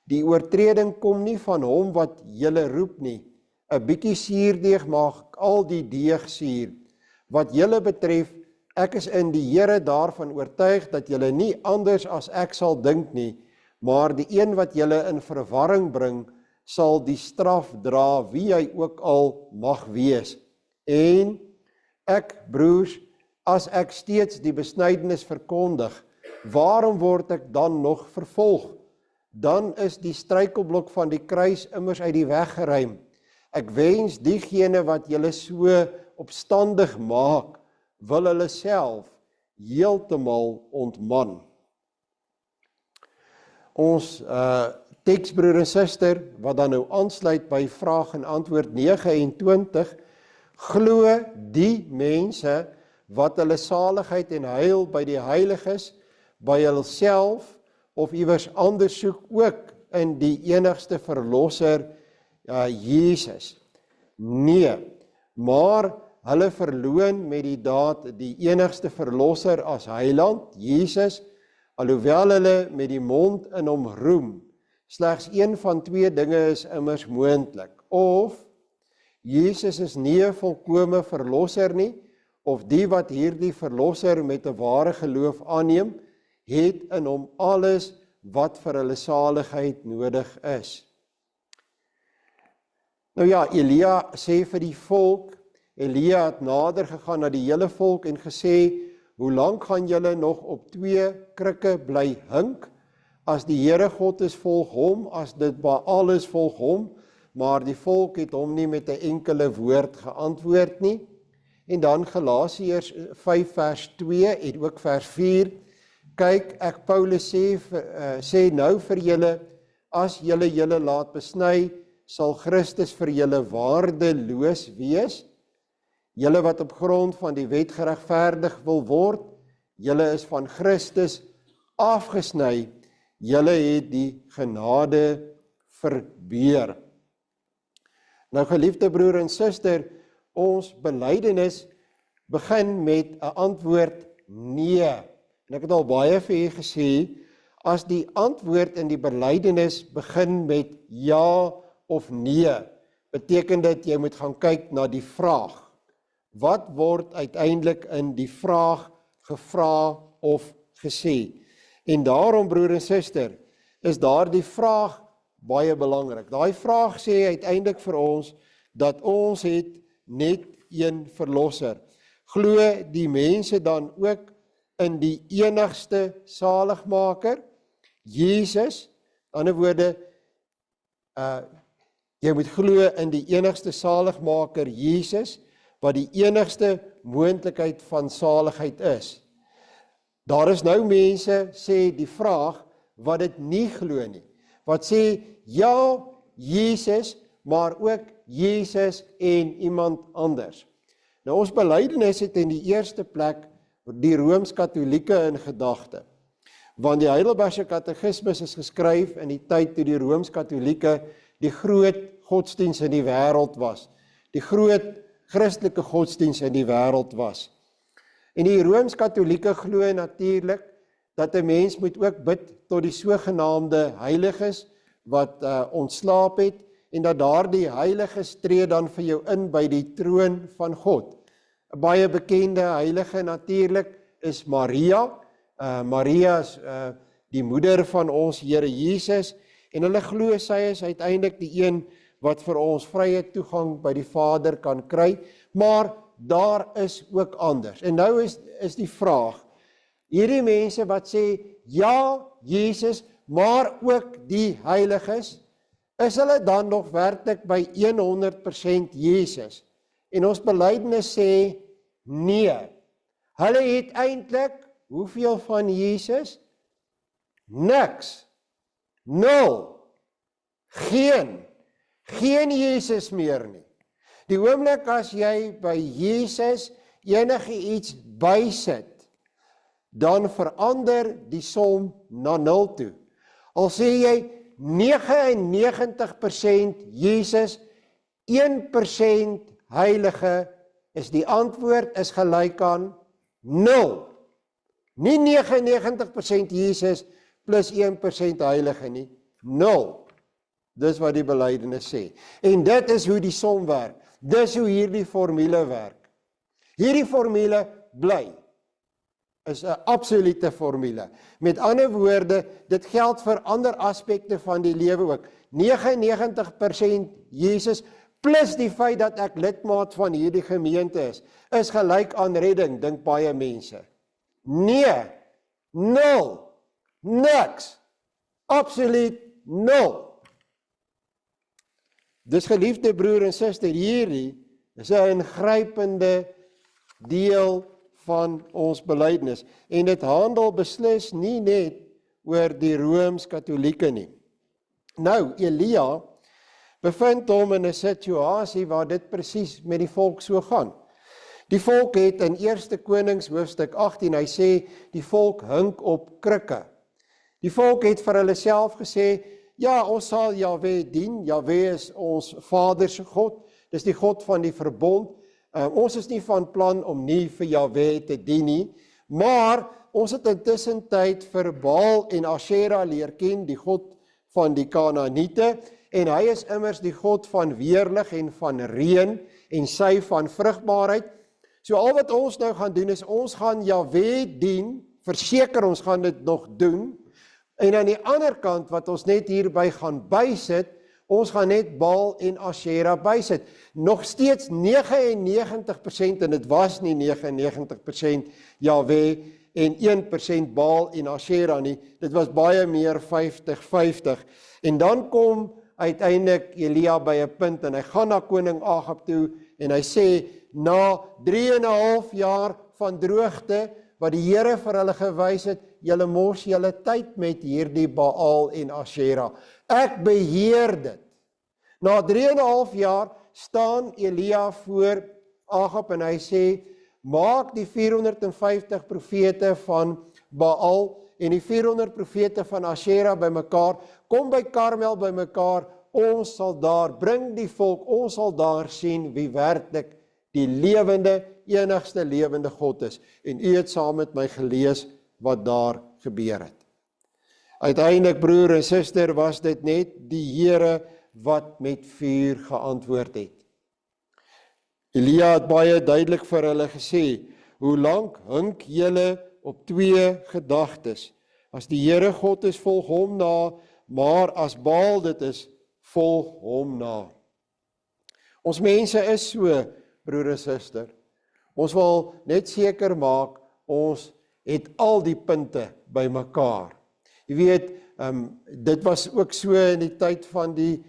Die oortreding kom nie van hom wat julle roep nie. 'n bietjie suurdeeg maak al die deeg suur. Wat julle betref, ek is in die Here daarvan oortuig dat julle nie anders as ek sal dink nie, maar die een wat julle in verwarring bring, sal die straf dra, wie hy ook al mag wees. En ek, broers, as ek steeds die besnydenis verkondig, waarom word ek dan nog vervolg? Dan is die struikelblok van die kruis immers uit die weg geruim. Ek wens diegene wat julle so opstandig maak, wil hulle self heeltemal ontman. Ons teksbroer en suster, wat dan nou aansluit by vraag en antwoord 29, glo die mense wat hulle saligheid en heil by die heiliges, by hulself of iewers anders soek, ook in die enigste verlosser, Jesus. Nee, maar hulle verloon met die daad die enigste verlosser as heiland, Jesus, alhoewel hulle met die mond in hom roem. Slegs een van twee dinge is immers moontlik. Of Jesus is nie 'n volkome verlosser nie, of die wat hierdie verlosser met 'n ware geloof aanneem, het in hom alles wat vir hulle saligheid nodig is. Nou ja, Elia sê vir die volk, Elia het nader gegaan na die hele volk en gesê, hoe lank gaan julle nog op 2 krikke bly hink? As die Here God is, volg hom, as dit Baal is, volg hom, maar die volk het hom nie met 'n enkele woord geantwoord nie. En dan Galasiërs 5 vers 2 en ook vers 4, kyk, ek Paulus sê nou vir julle, as julle laat besny, sal Christus vir julle waardeloos wees. Julle wat op grond van die wet geregverdig wil word, julle is van Christus afgesny, julle het die genade verbeur. Nou geliefde broer en suster, ons belydenis begin met 'n antwoord nee. En ek het al baie vir u gesê, as die antwoord in die belydenis begin met ja of nee, beteken dit jy moet gaan kyk na die vraag. Wat word uiteindelik in die vraag gevra of gesê? En daarom, broer en suster, is daardie vraag baie belangrik. Daai vraag sê uiteindelik vir ons dat ons het net een verlosser. Glo die mense dan ook in die enigste saligmaker, Jesus, in ander woorde, Jy moet glo in die enigste saligmaker Jesus, wat die enigste moontlikheid van saligheid is. Daar is nou mense, sê die vraag, wat dit nie glo nie. Wat sê, ja, Jesus, maar ook Jesus en iemand anders. Nou ons belydenis het in die eerste plek die Rooms-Katholieke in gedagte. Want die Heidelbergse Katekismus is geskryf in die tyd toe die Rooms-Katholieke die groot godsdienst in die wêreld was. Die groot Christelike godsdienst in die wêreld was. En die Rooms-Katholieke glo natuurlik dat 'n mens moet ook bid tot die sogenaamde heiliges wat ontslaap het en dat daardie heiliges tree dan vir jou in by die troon van God. 'n Baie bekende heilige natuurlik is Maria. Maria is die moeder van ons Here Jesus en hulle glo sy is uiteindelik die een wat vir ons vrye toegang by die Vader kan kry, maar daar is ook anders. En nou is die vraag, hierdie mense wat sê, ja, Jesus, maar ook die heiliges, is hulle dan nog werklik by 100% Jesus? En ons belydenis sê, nee. Hulle het eintlik, hoeveel van Jesus? Niks. 0. Geen Jesus meer nie. Die oomblik as jy by Jesus enige iets bysit, dan verander die som na 0 toe. Al sê jy 99% Jesus, 1% heilige, is die antwoord is gelyk aan 0. Nie 99% Jesus plus 1% heilige nie, 0. Dis wat die belydenis sê. En dit is hoe die som werk. Dis hoe hierdie formule werk. Hierdie formule bly. Is 'n absolute formule. Met ander woorde, dit geld vir ander aspekte van die lewe ook. 99% Jesus plus die feit dat ek lidmaat van hierdie gemeente is gelyk aan redding, dink baie mense. Nee, 0, niks, absoluut 0. Dus geliefde broer en suster, hierdie is 'n ingrypende deel van ons belydenis. En dit handel beslis nie net oor die Rooms-Katholieke nie. Nou, Elia bevind hom in 'n situasie waar dit presies met die volk so gaan. Die volk het in 1 Konings hoofstuk 18, hy sê, die volk hink op krikke. Die volk het vir hulle self gesê, ja, ons sal Jahwe dien, Jahwe is ons Vader se God, dis die God van die verbond. Ons is nie van plan om nie vir Jahwe te dien nie, maar ons het intussen tyd vir Baal en Asherah leer ken, die God van die Kanaaniete, en hy is immers die God van weerlig en van reën en sy van vrugbaarheid. So al wat ons nou gaan doen is, ons gaan Jahwe dien, verseker ons gaan dit nog doen, en aan die ander kant wat ons net hierby gaan bysit, ons gaan net Baal en Asherah bysit. Nog steeds 99%, en dit was nie 99% Jahwe en 1% Baal en Asherah nie, dit was baie meer 50-50. En dan kom uiteindelik Elia by 'n punt, en hy gaan na koning Agab toe, en hy sê, na 3,5 jaar van droogte, wat die Here vir hulle gewys het, julle mors julle tyd met hierdie Baal en Asherah. Ek beheer dit. Na 3,5 jaar staan Elia voor Agab en hy sê, maak die 450 profete van Baal en die 400 profete van Asherah bymekaar, kom by Karmel bymekaar, ons sal daar, bring die volk, ons sal daar sien wie werklik die lewende, enigste lewende God is. En u het saam met my gelees wat daar gebeur het. Uiteindelik, broer en suster, was dit net die Here wat met vuur geantwoord het. Elia het baie duidelik vir hulle gesê, hoe lank hink julle op 2 gedagtes? As die Here God is, volg hom na, maar as Baal dit is, volg hom na. Ons mense is so, broer en suster. Ons wil net seker maak, ons het al die punte by mekaar. Jy weet, dit was ook so in die tyd van die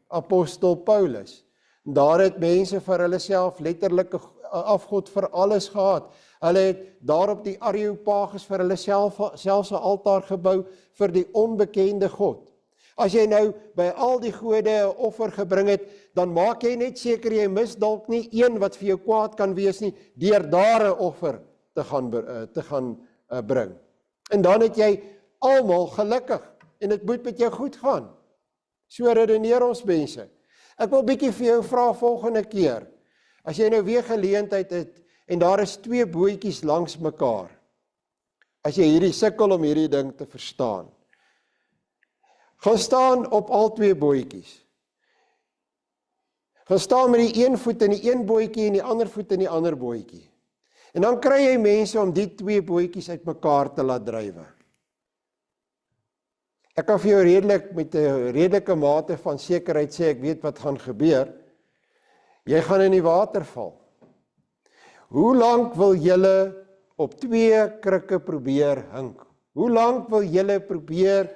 apostel Paulus. Daar het mense vir hulle self letterlike afgod vir alles gehad. Hulle het daar op die Areopagus vir hulle selfs 'n altaar gebou vir die onbekende God. As jy nou by al die gode 'n offer gebring het, dan maak jy net seker jy mis dalk nie een wat vir jou kwaad kan wees nie, deur daar 'n offer te gaan bring. En dan het jy almal gelukkig, en dit moet met jou goed gaan. So redeneer ons mense. Ek wil bietjie vir jou vra volgende keer, as jy nou weer geleentheid het, en daar is 2 bootjies langs mekaar, as jy hierdie sukkel om hierdie ding te verstaan, gaan staan op al 2 bootjies. Gaan staan met die een voet in die een bootjie en die ander voet in die ander bootjie. En dan kry jy mense om die 2 bootjies uit mekaar te laat drywe. Ek kan vir jou met 'n redelike mate van sekerheid sê, ek weet wat gaan gebeur. Jy gaan in die water val. Hoe lank wil julle op 2 krikke probeer hink? Hoe lank wil julle probeer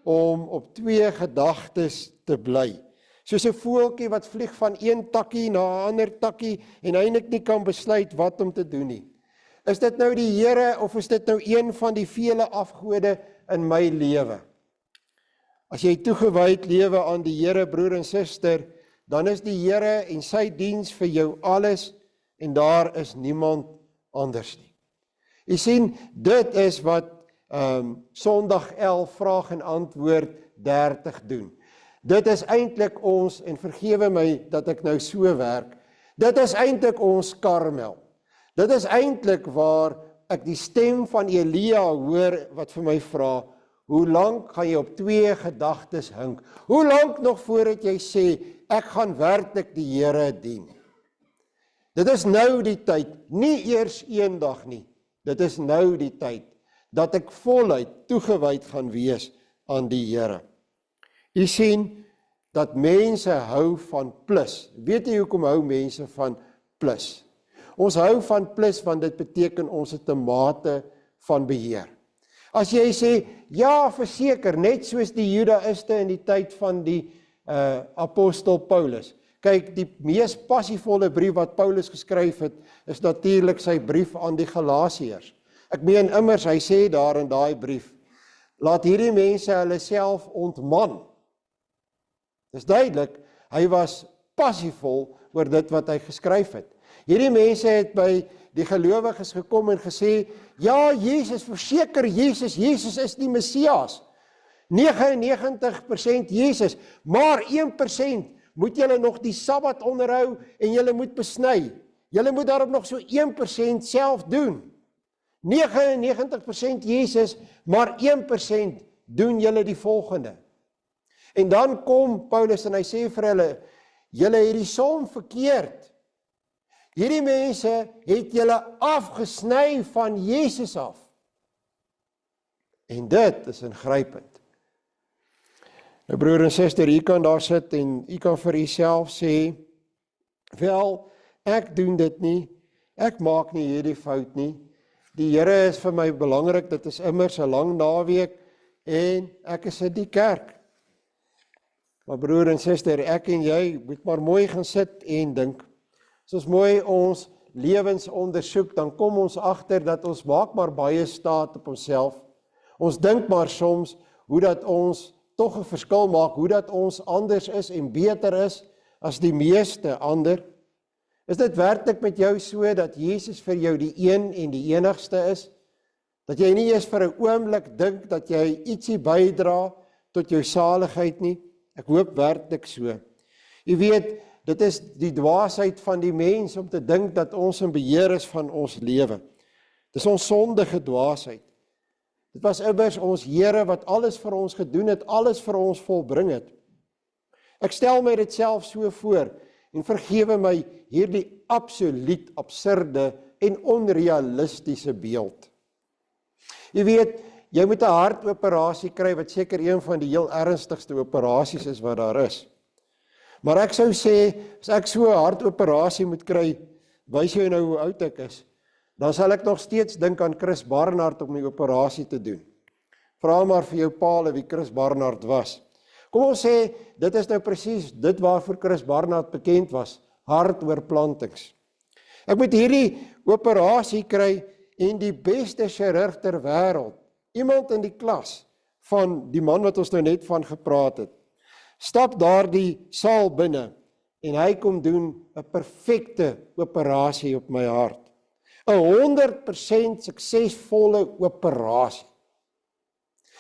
om op 2 gedagtes te bly? Soos 'n voeltjie wat vlieg van een takkie na 'n ander takkie en eintlik nie kan besluit wat om te doen nie. Is dit nou die Here of is dit nou een van die vele afgode in my lewe? As jy toegewyd lewe aan die Here, broer en suster, dan is die Here en sy diens vir jou alles en daar is niemand anders nie. Jy sien, dit is wat Sondag 11 vraag en antwoord 30 doen. Dit is eintlik ons, en vergewe my dat ek nou so werk, dit is eintlik ons Karmel. Dit is eintlik waar ek die stem van Elia hoor wat vir my vra, hoe lank gaan jy op 2 gedagtes hink? Hoe lank nog voordat jy sê, ek gaan werklik die Here dien? Dit is nou die tyd, nie eers eendag nie, dit is nou die tyd, dat ek voluit toegewyd gaan wees aan die Here. U sien, dat mense hou van plus. Weet jy hoekom hou mense van plus? Ons hou van plus, want dit beteken ons het 'n mate van beheer. As jy sê, ja, verseker, net soos die Judaïste in die tyd van die apostel Paulus. Kyk, die mees passievolle brief wat Paulus geskryf het, is natuurlik sy brief aan die Galasiërs. Ek meen immers, hy sê daar in daai brief, laat hierdie mense hulle self ontman. Dis duidelik, hy was passievol oor dit wat hy geskryf het. Hierdie mense het by die gelowiges gekom en gesê, ja, Jesus, verseker Jesus is die Messias. 99% Jesus, maar 1% moet julle nog die Sabbat onderhou en julle moet besny. Julle moet daarop nog so 1% self doen. 99% Jesus, maar 1% doen julle die volgende. En dan kom Paulus en hy sê vir hulle, julle het die som verkeerd. Hierdie mense het julle afgesny van Jesus af. En dit is ingrypend. Nou broer en suster, u kan daar sit en u kan vir uself sê, wel, ek doen dit nie, ek maak nie hierdie fout nie, die Here is vir my belangrik, dit is immers 'n lang naweek, en ek is in die kerk. Maar broer en suster, ek en jy moet maar mooi gaan sit en dink. As ons mooi ons lewens ondersoek, dan kom ons agter dat ons maak maar baie staat op onsself. Ons dink maar soms hoe dat ons tog 'n verskil maak, hoe dat ons anders is en beter is as die meeste ander. Is dit werklik met jou so dat Jesus vir jou die een en die enigste is? Dat jy nie eens vir 'n oomblik dink dat jy ietsie bydra tot jou saligheid nie? Ek hoop werklik so. Jy weet, dit is die dwaasheid van die mens om te dink dat ons in beheer is van ons lewe. Dis ons sondige dwaasheid. Dit was immers ons Here wat alles vir ons gedoen het, alles vir ons volbring het. Ek stel my dit self so voor, en vergewe my hierdie absoluut absurde en onrealistiese beeld. Jy weet, jy moet 'n hartoperasie kry, wat seker een van die heel ernstigste operasies is wat daar is. Maar ek sou sê, as ek so 'n hartoperasie moet kry, wys jy nou hoe oud ek is, dan sal ek nog steeds dink aan Chris Barnard om die operasie te doen. Vra maar vir jou pa wie Chris Barnard was. Kom ons sê, dit is nou presies dit waarvoor Chris Barnard bekend was, hartoorplantings. Ek moet hierdie operasie kry en die beste chirurg ter wêreld, iemand in die klas van die man wat ons nou net van gepraat het, stap daar die saal binne en hy kom doen 'n perfekte operasie op my hart. 'n 100% suksesvolle operasie.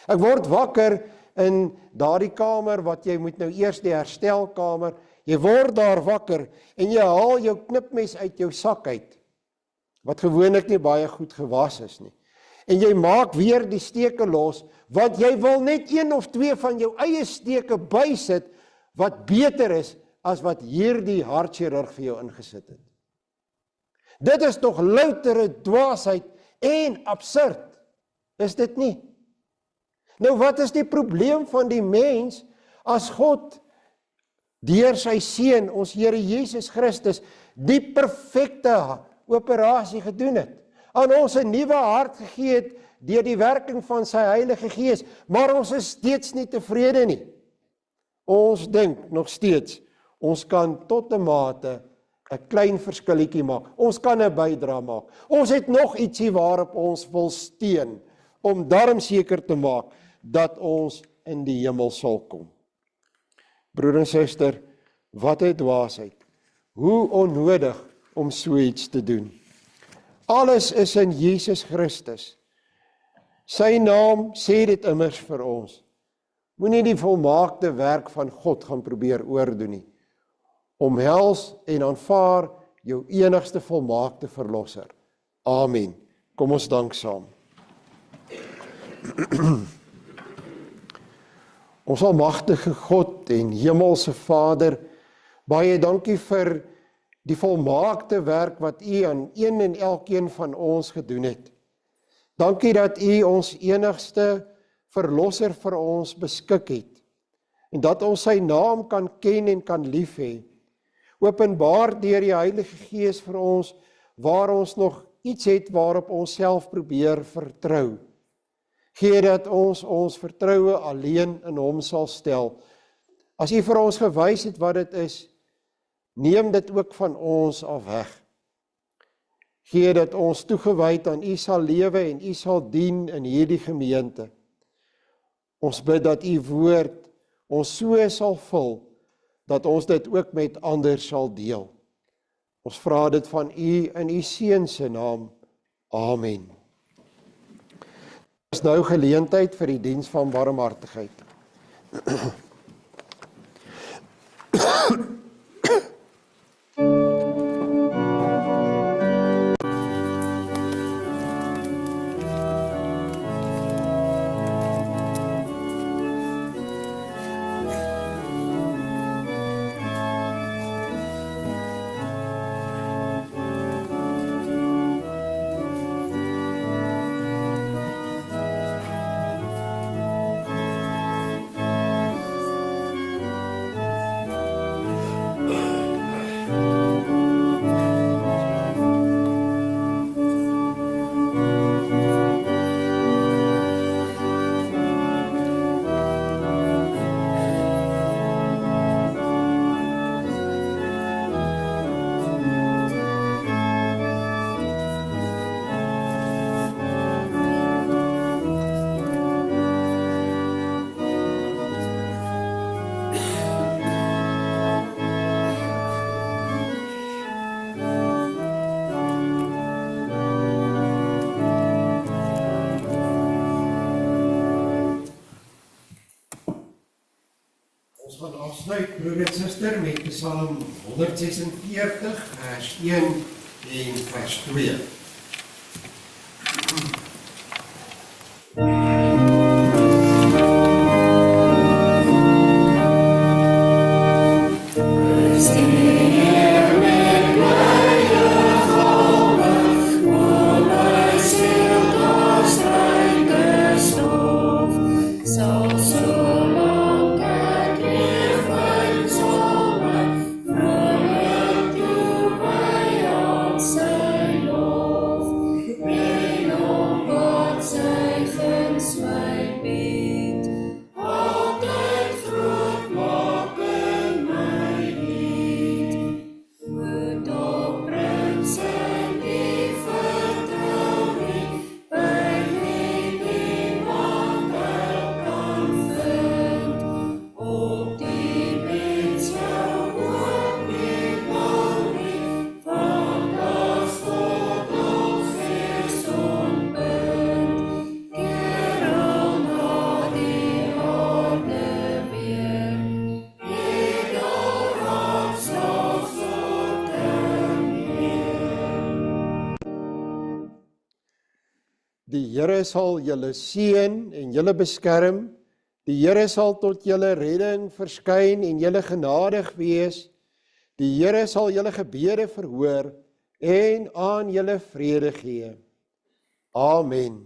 Ek word wakker in daardie kamer wat jy moet nou eers die herstelkamer, jy word daar wakker en jy haal jou knipmes uit jou sak uit, wat gewoonlik nie baie goed gewas is nie. En jy maak weer die steke los, want jy wil net 1 of 2 van jou eie steke bysit, wat beter is as wat hierdie hartchirurg vir jou ingesit het. Dit is tog loutere dwaasheid en absurd, is dit nie? Nou wat is die probleem van die mens, as God deur sy seun, ons Here Jesus Christus, die perfekte operasie gedoen het, aan ons 'n nuwe hart gegee het, deur die werking van sy Heilige Gees, maar ons is steeds nie tevrede nie. Ons dink nog steeds, ons kan tot 'n mate 'n klein verskilletjie maak, ons kan 'n bydra maak, ons het nog ietsie waarop ons wil steun, om daarom seker te maak, dat ons in die hemel sal kom. Broer en suster, wat 'n dwaasheid, hoe onnodig om so iets te doen. Alles is in Jesus Christus. Sy naam sê dit immers vir ons. Moenie die volmaakte werk van God gaan probeer oordoen nie. Omhels en aanvaar jou enigste volmaakte verlosser. Amen. Kom ons dank saam. Ons almagtige God en hemelse Vader, baie dankie vir die volmaakte werk wat U aan een en elkeen van ons gedoen het. Dankie dat U ons enigste verlosser vir ons beskik het, en dat ons sy naam kan ken en kan lief hê. Openbaar deur die Heilige Gees vir ons, waar ons nog iets het waarop ons self probeer vertrou. Gee dat ons vertroue alleen in Hom sal stel. As U vir ons gewys het wat dit is, neem dit ook van ons af weg. Gee dat ons toegewyd aan U sal lewe en U sal dien in hierdie gemeente. Ons bid dat U woord ons so sal vul, dat ons dit ook met ander sal deel. Ons vra dit van U in U Seun se naam. Amen. Dit is nou geleentheid vir die diens van barmhartigheid. Afsluit, broer en suster, met Psalm 146, vers 1 en vers 2. Lord. Here sal julle seën en julle beskerm. Die Here sal tot julle redding verskyn en julle genadig wees. Die Here sal julle gebede verhoor en aan julle vrede gee. Amen.